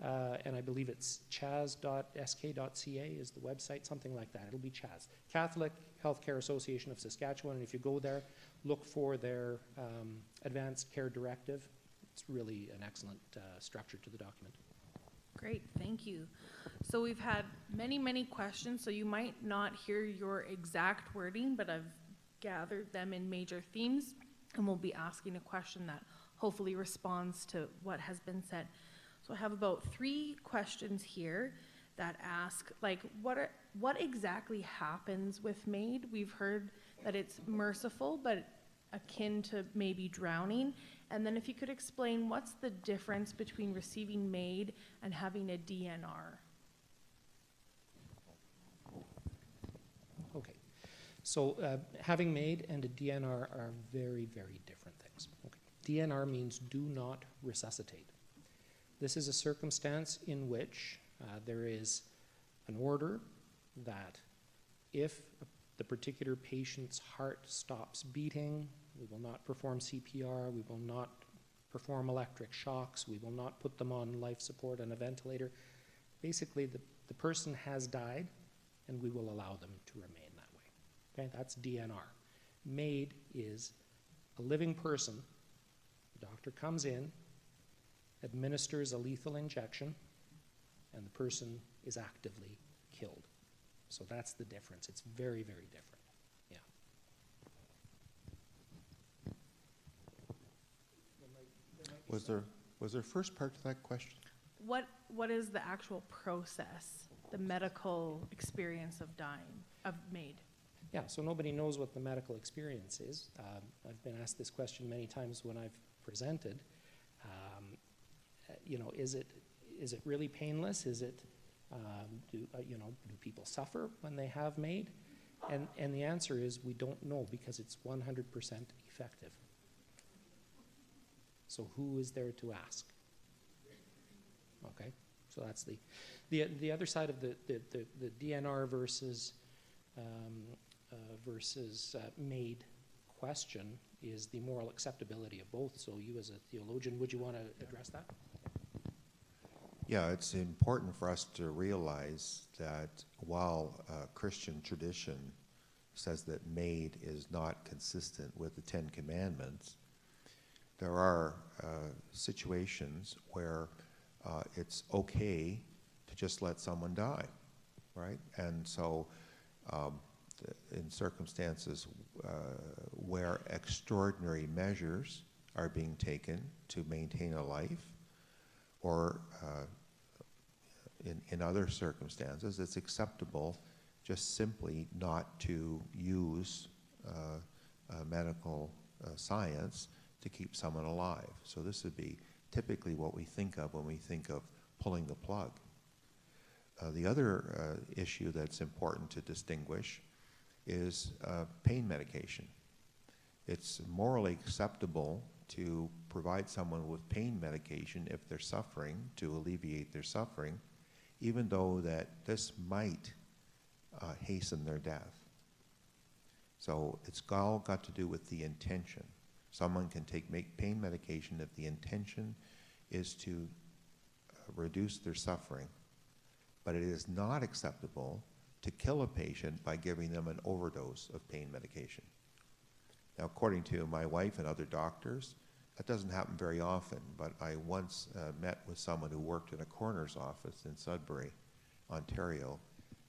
and I believe it's chas.sk.ca is the website, something like that. It'll be CHAS, Catholic Healthcare Association of Saskatchewan, and if you go there, look for their Advanced Care Directive. It's really an excellent structure to the document. Great, thank you. So we've had many, many questions, so you might not hear your exact wording, but I've gathered them in major themes, and we'll be asking a question that hopefully responds to what has been said. So I have about 3 questions here that ask, like, what exactly happens with MAiD? We've heard that it's merciful, but akin to maybe drowning. And then if you could explain what's the difference between receiving MAiD and having a DNR? Okay, so having MAiD and a DNR are very, very different things. Okay. DNR means do not resuscitate. This is a circumstance in which there is an order that if the particular patient's heart stops beating, we will not perform CPR, we will not perform electric shocks, we will not put them on life support and a ventilator. Basically, the person has died, and we will allow them to remain that way. Okay, that's DNR. MAiD is a living person. The doctor comes in, administers a lethal injection, and the person is actively killed. So that's the difference. It's very, very different. Yeah. Was there first part to that question? What is the actual process, the medical experience of dying, of MAiD? Yeah, so nobody knows what the medical experience is. I've been asked this question many times when I've presented. Is it really painless? Is it, do people suffer when they have MAiD? And the answer is we don't know because it's 100% effective. So who is there to ask? Okay, so that's the other side of the DNR versus MAiD question is the moral acceptability of both. So you as a theologian, would you want to address that? Yeah, it's important for us to realize that while Christian tradition says that MAiD is not consistent with the 10 Commandments, there are situations where it's okay to just let someone die, right? And so in circumstances where extraordinary measures are being taken to maintain a life, or in other circumstances, it's acceptable just simply not to use medical science to keep someone alive. So this would be typically what we think of when we think of pulling the plug. The other issue that's important to distinguish is pain medication. It's morally acceptable to provide someone with pain medication if they're suffering, to alleviate their suffering, even though that this might hasten their death. So it's all got to do with the intention. Someone can take pain medication if the intention is to reduce their suffering, but it is not acceptable to kill a patient by giving them an overdose of pain medication. Now, according to my wife and other doctors, that doesn't happen very often, but I once met with someone who worked in a coroner's office in Sudbury, Ontario,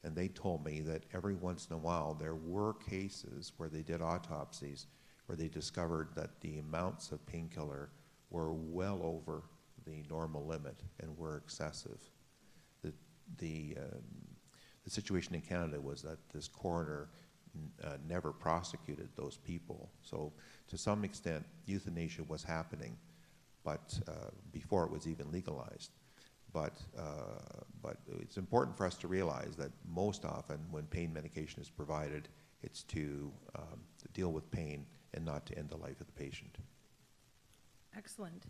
and they told me that every once in a while there were cases where they did autopsies where they discovered that the amounts of painkiller were well over the normal limit and were excessive. The situation in Canada was that this coroner never prosecuted those people. So to some extent, euthanasia was happening, but before it was even legalized. But it's important for us to realize that most often when pain medication is provided, it's to deal with pain and not to end the life of the patient. Excellent.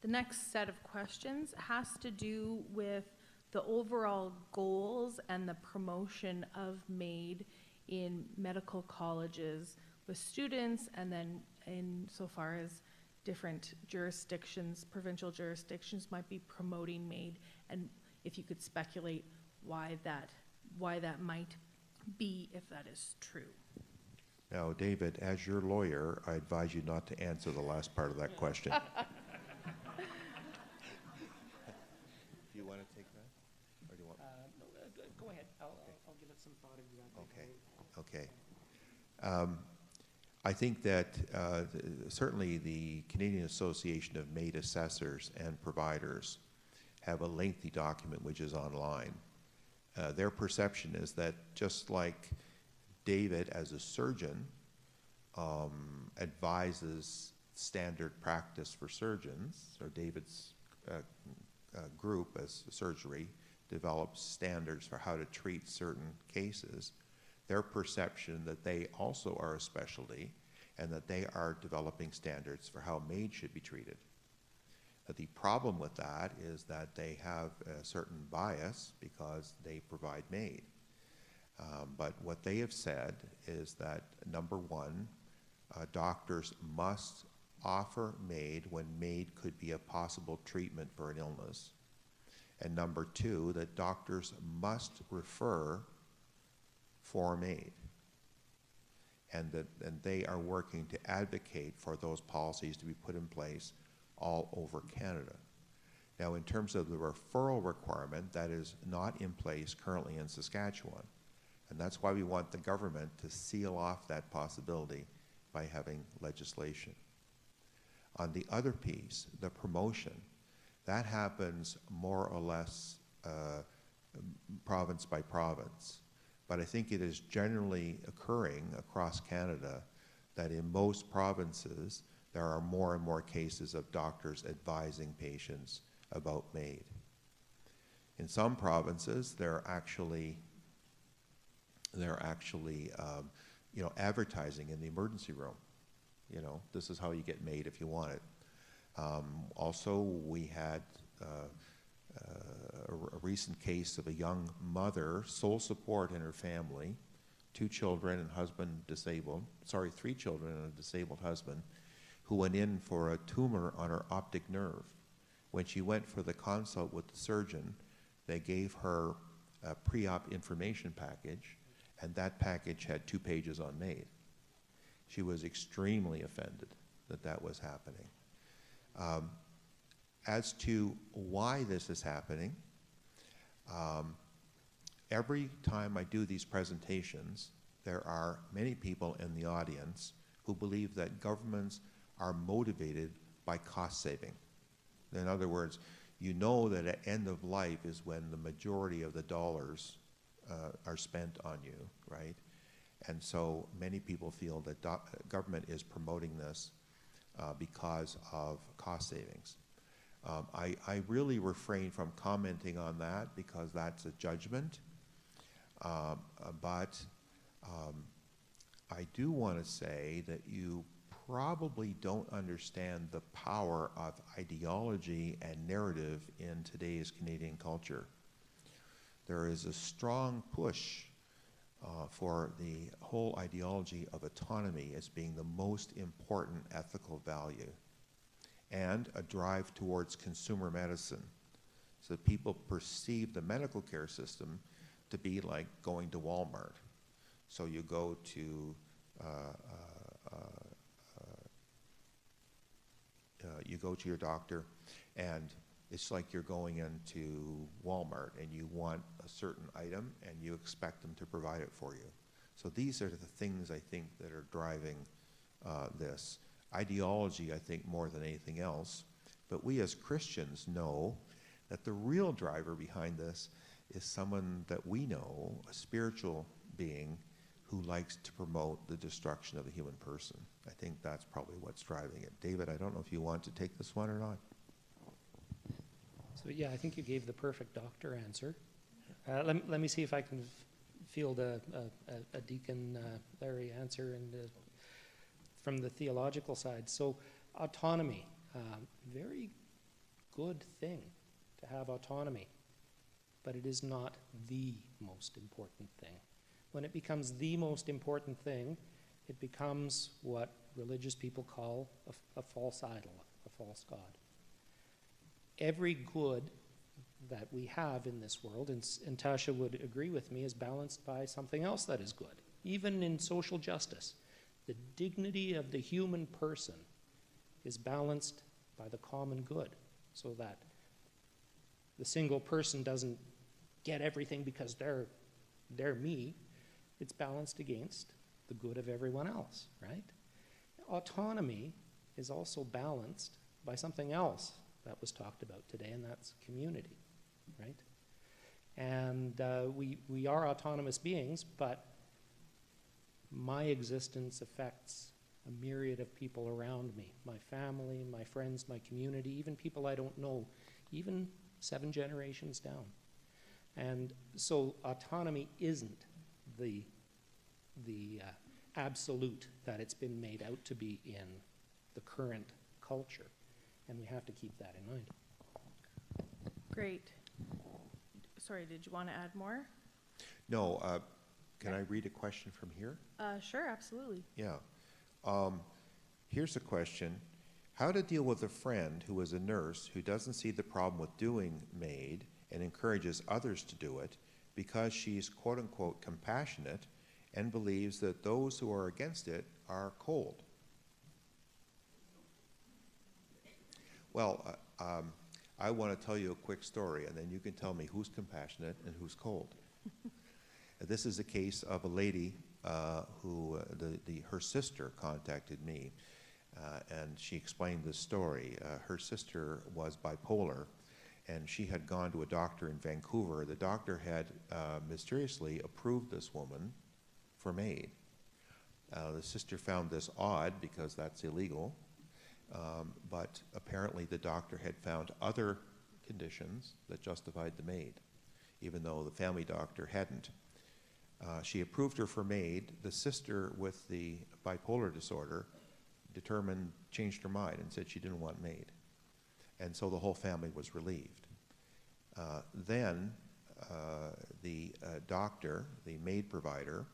The next set of questions has to do with the overall goals and the promotion of MAiD in medical colleges with students, and then in so far as different jurisdictions, provincial jurisdictions might be promoting MAiD, and if you could speculate why that might be, if that is true. Now, David, as your lawyer, I advise you not to answer the last part of that question. Do you want to take that? Or do you want? No, go ahead. I'll give it some thought exactly. Okay. I think that certainly the Canadian Association of MAiD Assessors and Providers have a lengthy document which is online. Their perception is that just like David, as a surgeon, advises standard practice for surgeons, or David's group as surgery develops standards for how to treat certain cases, their perception that they also are a specialty and that they are developing standards for how MAiD should be treated. The problem with that is that they have a certain bias because they provide MAiD. But what they have said is that, number one, doctors must offer MAiD when MAiD could be a possible treatment for an illness. And number two, that doctors must refer for MAiD. And they are working to advocate for those policies to be put in place all over Canada. Now, in terms of the referral requirement, that is not in place currently in Saskatchewan. And that's why we want the government to seal off that possibility by having legislation. On the other piece, the promotion, that happens more or less province by province. But I think it is generally occurring across Canada that in most provinces, there are more and more cases of doctors advising patients about MAiD. In some provinces, they're actually advertising in the emergency room. This is how you get MAiD if you want it. Also, we had a recent case of a young mother, sole support in her family, 3 children and a disabled husband, who went in for a tumor on her optic nerve. When she went for the consult with the surgeon, they gave her a pre-op information package, and that package had 2 pages on MAiD. She was extremely offended that that was happening. As to why this is happening, every time I do these presentations, there are many people in the audience who believe that governments are motivated by cost saving. In other words, you know that at end of life is when the majority of the dollars are spent on you, right? And so many people feel that government is promoting this because of cost savings. I really refrain from commenting on that because that's a judgment. But I do want to say that you probably don't understand the power of ideology and narrative in today's Canadian culture. There is a strong push for the whole ideology of autonomy as being the most important ethical value, and a drive towards consumer medicine. So people perceive the medical care system to be like going to Walmart. So you go to your doctor, and it's like you're going into Walmart and you want a certain item and you expect them to provide it for you. So these are the things I think that are driving this. Ideology, I think, more than anything else, But we as Christians know that the real driver behind this is someone that we know, a spiritual being, who likes to promote the destruction of the human person. I think that's probably what's driving it. David, I don't know if you want to take this one or not. So yeah, I think you gave the perfect doctor answer. Let me see if I can field a Deacon Larry answer and from the theological side. So autonomy, very good thing to have autonomy, but it is not the most important thing. When it becomes the most important thing, it becomes what religious people call a false idol, a false god. Every good that we have in this world, and Tasha would agree with me, is balanced by something else that is good. Even in social justice, the dignity of the human person is balanced by the common good, so that the single person doesn't get everything because they're me. It's balanced against the good of everyone else, right? Autonomy is also balanced by something else that was talked about today, and that's community, right? And we are autonomous beings, but my existence affects a myriad of people around me, my family, my friends, my community, even people I don't know, even 7 generations down. And so autonomy isn't the absolute that it's been made out to be in the current culture, and we have to keep that in mind. Great. Sorry, did you want to add more? No, can I read a question from here? Sure, absolutely. Yeah. Here's a question. How to deal with a friend who is a nurse who doesn't see the problem with doing MAiD and encourages others to do it because she's quote-unquote compassionate and believes that those who are against it are cold? Well, I want to tell you a quick story, and then you can tell me who's compassionate and who's cold. This is a case of a lady who her sister contacted me, and she explained this story. Her sister was bipolar, and she had gone to a doctor in Vancouver. The doctor had mysteriously approved this woman for MAiD. The sister found this odd because that's illegal, but apparently the doctor had found other conditions that justified the MAiD, even though the family doctor hadn't. She approved her for MAiD. The sister with the bipolar disorder changed her mind and said she didn't want MAiD. And so the whole family was relieved. Then the doctor, the MAiD provider,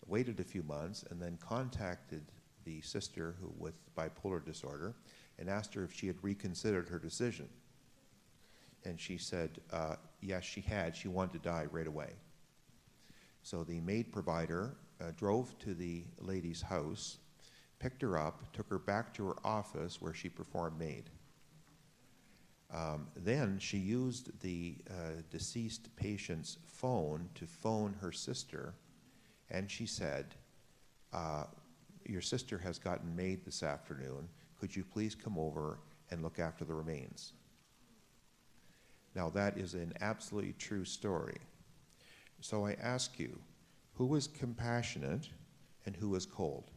waited a few months and then contacted the sister with bipolar disorder and asked her if she had reconsidered her decision. And she said, yes, she had. She wanted to die right away. So the MAiD provider drove to the lady's house, picked her up, took her back to her office where she performed MAiD. Then she used the deceased patient's phone to phone her sister, and she said, your sister has gotten MAiD this afternoon. Could you please come over and look after the remains? Now that is an absolutely true story. So I ask you, who is compassionate and who is cold?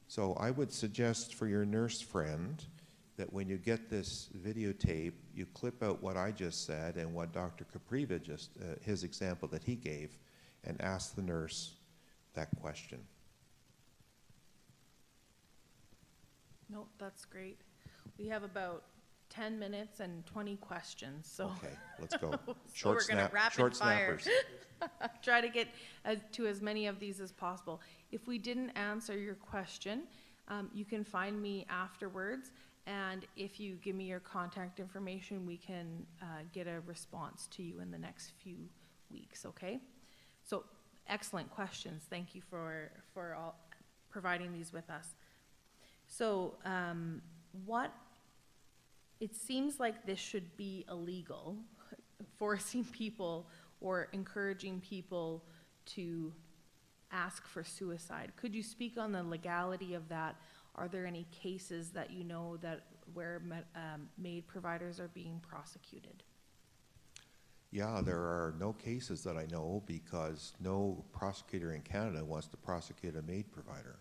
So I would suggest for your nurse friend that when you get this videotape, you clip out what I just said and what Dr. Capriva just, his example that he gave, and ask the nurse that question. No, that's great. We have about 10 minutes and 20 questions, so. Okay, let's go. So we're going to rapid fire. Snappers. Try to get to as many of these as possible. If we didn't answer your question, you can find me afterwards, and if you give me your contact information, we can get a response to you in the next few weeks, okay? So excellent questions. Thank you for all providing these with us. So it seems like this should be illegal, forcing people or encouraging people to ask for suicide. Could you speak on the legality of that? Are there any cases that you know that where MAiD providers are being prosecuted? Yeah, there are no cases that I know because no prosecutor in Canada wants to prosecute a MAiD provider.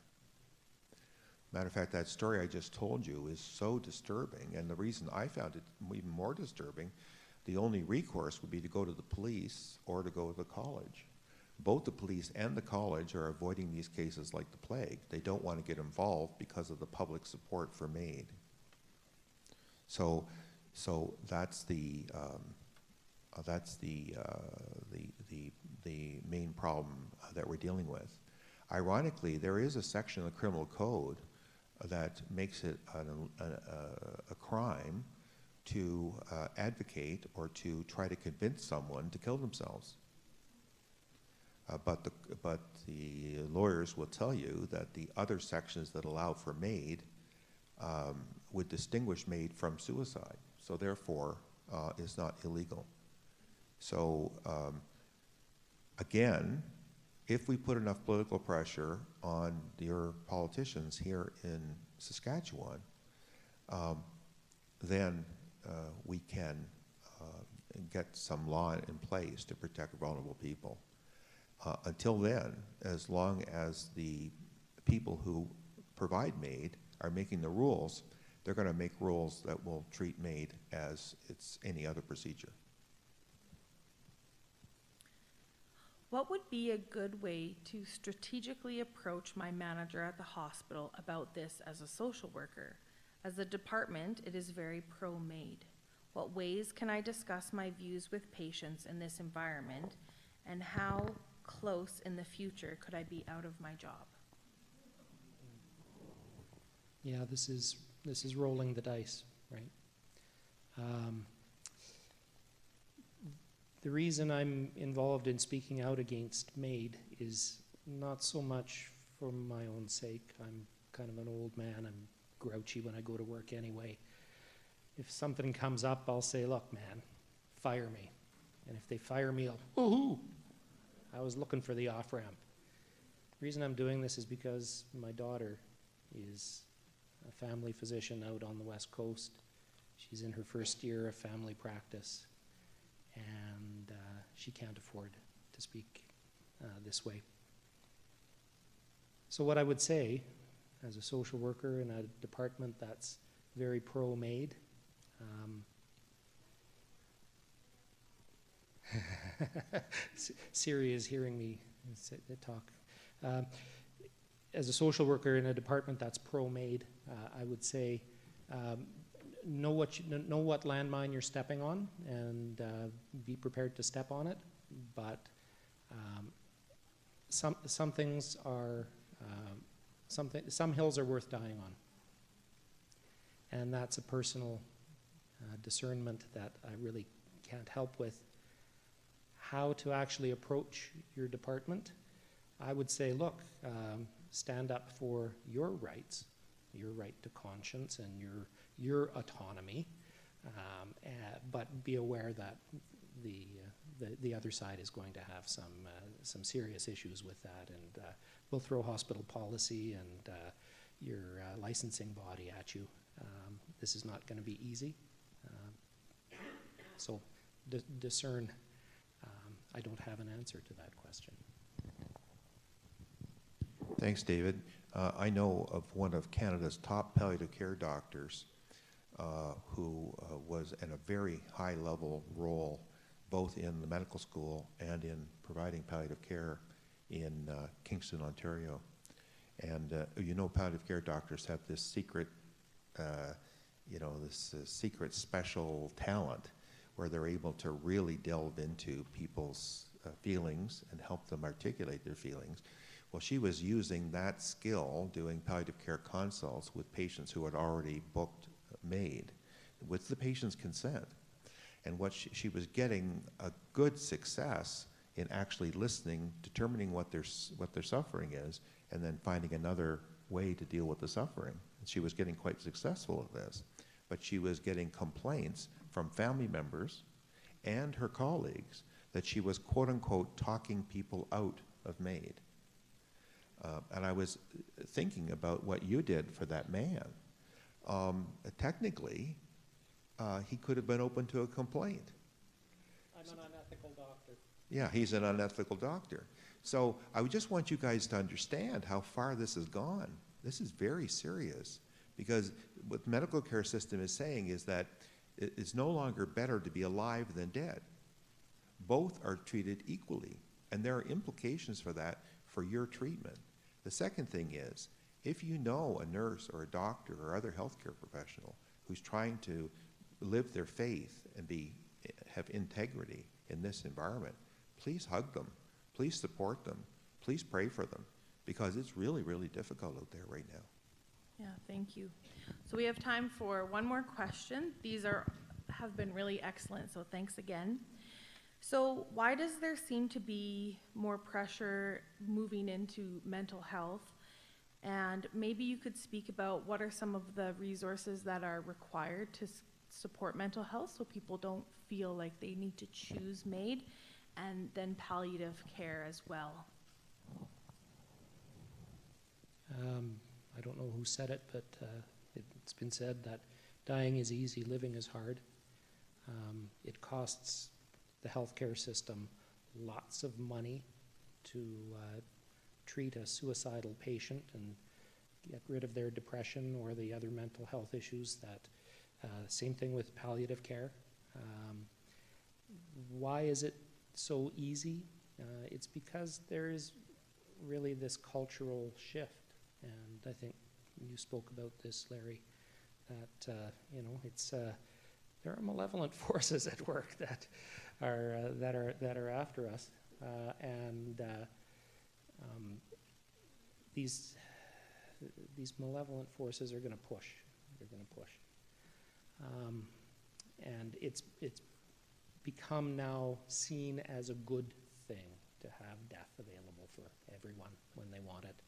Matter of fact, that story I just told you is so disturbing, and the reason I found it even more disturbing, the only recourse would be to go to the police or to go to the college. Both the police and the college are avoiding these cases like the plague. They don't want to get involved because of the public support for MAiD. So that's the main problem that we're dealing with. Ironically, there is a section of the criminal code that makes it a crime to advocate or to try to convince someone to kill themselves. But the lawyers will tell you that the other sections that allow for MAiD would distinguish MAiD from suicide, so therefore is not illegal. So again, if we put enough political pressure on your politicians here in Saskatchewan, then we can get some law in place to protect vulnerable people. Until then, as long as the people who provide MAiD are making the rules, they're going to make rules that will treat MAiD as it's any other procedure. What would be a good way to strategically approach my manager at the hospital about this as a social worker? As a department, it is very pro-MAiD. What ways can I discuss my views with patients in this environment, and how close in the future could I be out of my job? Yeah, this is rolling the dice, right? The reason I'm involved in speaking out against MAiD is not so much for my own sake. I'm kind of an old man. I'm grouchy when I go to work anyway. If something comes up, I'll say, look, man, fire me. And if they fire me, I'll, woohoo! I was looking for the off-ramp. The reason I'm doing this is because my daughter is a family physician out on the West Coast. She's in her first year of family practice, and she can't afford to speak this way. So what I would say, as a social worker in a department that's very pro-MAiD, Siri is hearing me talk. As a social worker in a department that's pro-MAiD, I would say know what landmine you're stepping on, and be prepared to step on it. But some things are some hills are worth dying on, and that's a personal discernment that I really can't help with. How to actually approach your department, I would say, look, stand up for your rights, your right to conscience and your autonomy, but be aware that the other side is going to have some serious issues with that, and we'll throw hospital policy and your licensing body at you. This is not going to be easy, so discern. I don't have an answer to that question. Thanks, David. I know of one of Canada's top palliative care doctors who was in a very high-level role, both in the medical school and in providing palliative care in Kingston, Ontario. And you know, palliative care doctors have this secret, secret special talent where they're able to really delve into people's feelings and help them articulate their feelings. Well, she was using that skill doing palliative care consults with patients who had already booked MAiD with the patient's consent. And what she was getting a good success in actually listening, determining what their suffering is, and then finding another way to deal with the suffering. And she was getting quite successful at this. But she was getting complaints from family members and her colleagues that she was, quote unquote, talking people out of MAiD. And I was thinking about what you did for that man. Technically, he could have been open to a complaint. I'm an unethical doctor. Yeah, he's an unethical doctor. So I would just want you guys to understand how far this has gone. This is very serious, because what the medical care system is saying is that it's no longer better to be alive than dead. Both are treated equally, and there are implications for that for your treatment. The second thing is, if you know a nurse or a doctor or other healthcare professional who's trying to live their faith and have integrity in this environment, please hug them, please support them, please pray for them, because it's really, really difficult out there right now. Yeah, thank you. So we have time for one more question. These have been really excellent, so thanks again. So why does there seem to be more pressure moving into mental health? And maybe you could speak about what are some of the resources that are required to support mental health, so people don't feel like they need to choose MAiD, and then palliative care as well. I don't know who said it, but it's been said that dying is easy, living is hard. It costs the healthcare system lots of money to treat a suicidal patient and get rid of their depression or the other mental health issues that, same thing with palliative care. Why is it so easy? It's because there is really this cultural shift, and I think you spoke about this, Larry, that it's there are malevolent forces at work that are after us, and these malevolent forces are going to push. They're going to push, and it's become now seen as a good thing to have death available for everyone when they want it,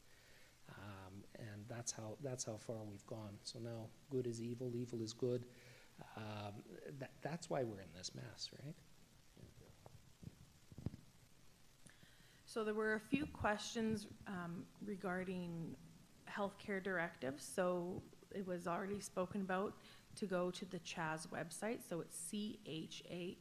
and that's how far we've gone. So now good is evil, evil is good. That's why we're in this mess, right? So there were a few questions regarding healthcare directives. So it was already spoken about to go to the CHASS website. So it's CHASSK.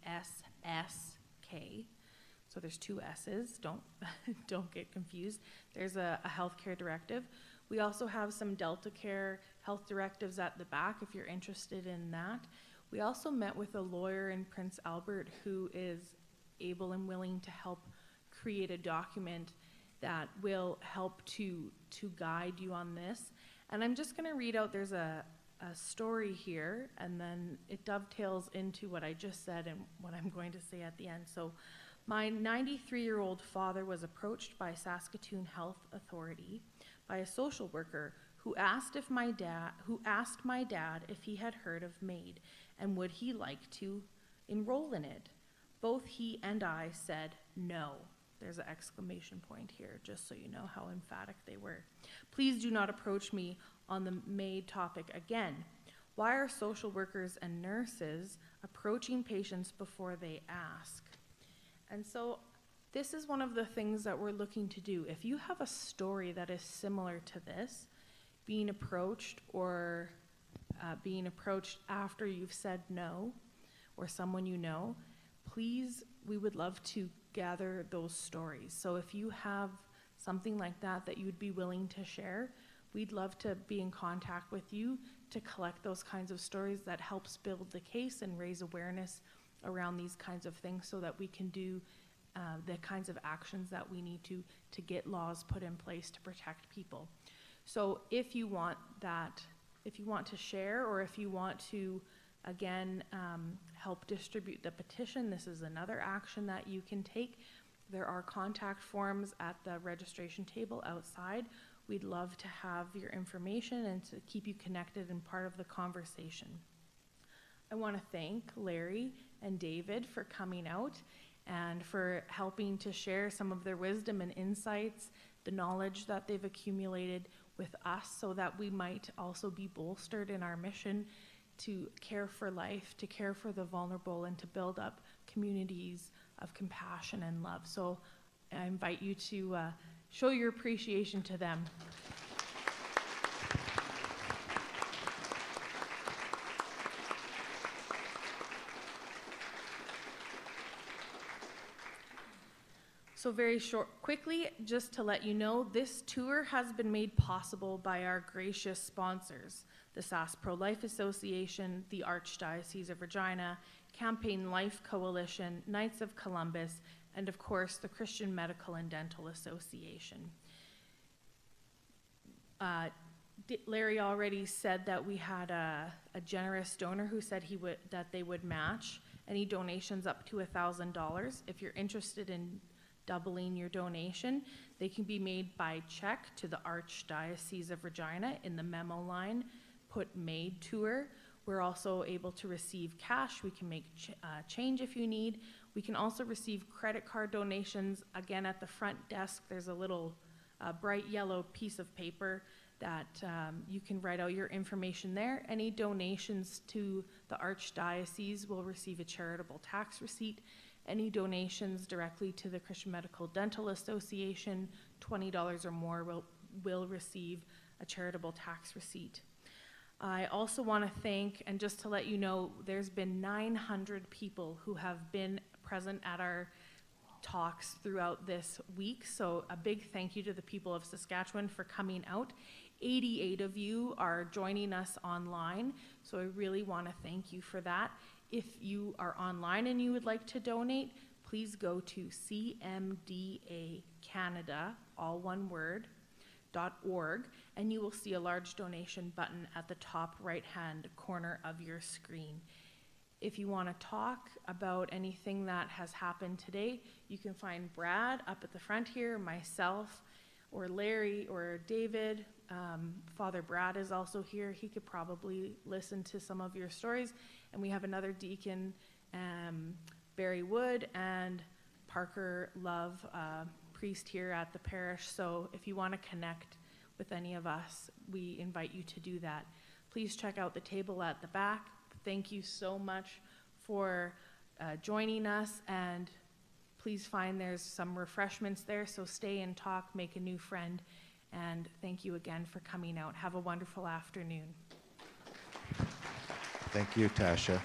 So there's two S's. Don't get confused. There's a healthcare directive. We also have some Delta Care health directives at the back if you're interested in that. We also met with a lawyer in Prince Albert who is able and willing to help create a document that will help to guide you on this. And I'm just going to read out, there's a story here, and then it dovetails into what I just said and what I'm going to say at the end. So my 93-year-old father was approached by Saskatchewan Health Authority by a social worker who asked my dad if he had heard of MAiD and would he like to enroll in it. Both he and I said no. There's an exclamation point here, just so you know how emphatic they were. Please do not approach me on the MAiD topic again. Why are social workers and nurses approaching patients before they ask? And so this is one of the things that we're looking to do. If you have a story that is similar to this, being approached or being approached after you've said no, or someone you know, please, we would love to gather those stories. So if you have something like that you would be willing to share, we'd love to be in contact with you to collect those kinds of stories. That helps build the case and raise awareness around these kinds of things so that we can do the kinds of actions that we need to get laws put in place to protect people. So if you want to share, or if you want to, again, help distribute the petition, this is another action that you can take. There are contact forms at the registration table outside. We'd love to have your information and to keep you connected and part of the conversation. I want to thank Larry and David for coming out and for helping to share some of their wisdom and insights, the knowledge that they've accumulated with us, so that we might also be bolstered in our mission to care for life, to care for the vulnerable, and to build up communities of compassion and love. So I invite you to show your appreciation to them. So quickly, just to let you know, this tour has been made possible by our gracious sponsors, the Sask Pro-Life Association, the Archdiocese of Regina, Campaign Life Coalition, Knights of Columbus, and of course, the Christian Medical and Dental Association. Larry already said that we had a generous donor who said that they would match any donations up to $1,000. If you're interested in doubling your donation, they can be made by check to the Archdiocese of Regina. In the memo line, put MAiD tour. We're also able to receive cash. We can make change if you need. We can also receive credit card donations. Again, at the front desk, there's a little bright yellow piece of paper that you can write out your information there. Any donations to the Archdiocese will receive a charitable tax receipt. Any donations directly to the Christian Medical Dental Association, $20 or more, will receive a charitable tax receipt. I also want to thank, and just to let you know, there's been 900 people who have been present at our talks throughout this week, so a big thank you to the people of Saskatchewan for coming out. 88 of you are joining us online, so I really want to thank you for that. If you are online and you would like to donate, please go to cmdacanada, all one word, .org, and you will see a large donation button at the top right-hand corner of your screen. If you want to talk about anything that has happened today, you can find Brad up at the front here, myself, or Larry, or David. Father Brad is also here. He could probably listen to some of your stories. And we have another deacon, Barry Wood, and Parker Love, priest here at the parish. So if you want to connect with any of us, we invite you to do that. Please check out the table at the back. Thank you so much for joining us, and please find there's some refreshments there, so stay and talk, make a new friend, and thank you again for coming out. Have a wonderful afternoon. Thank you, Tasha.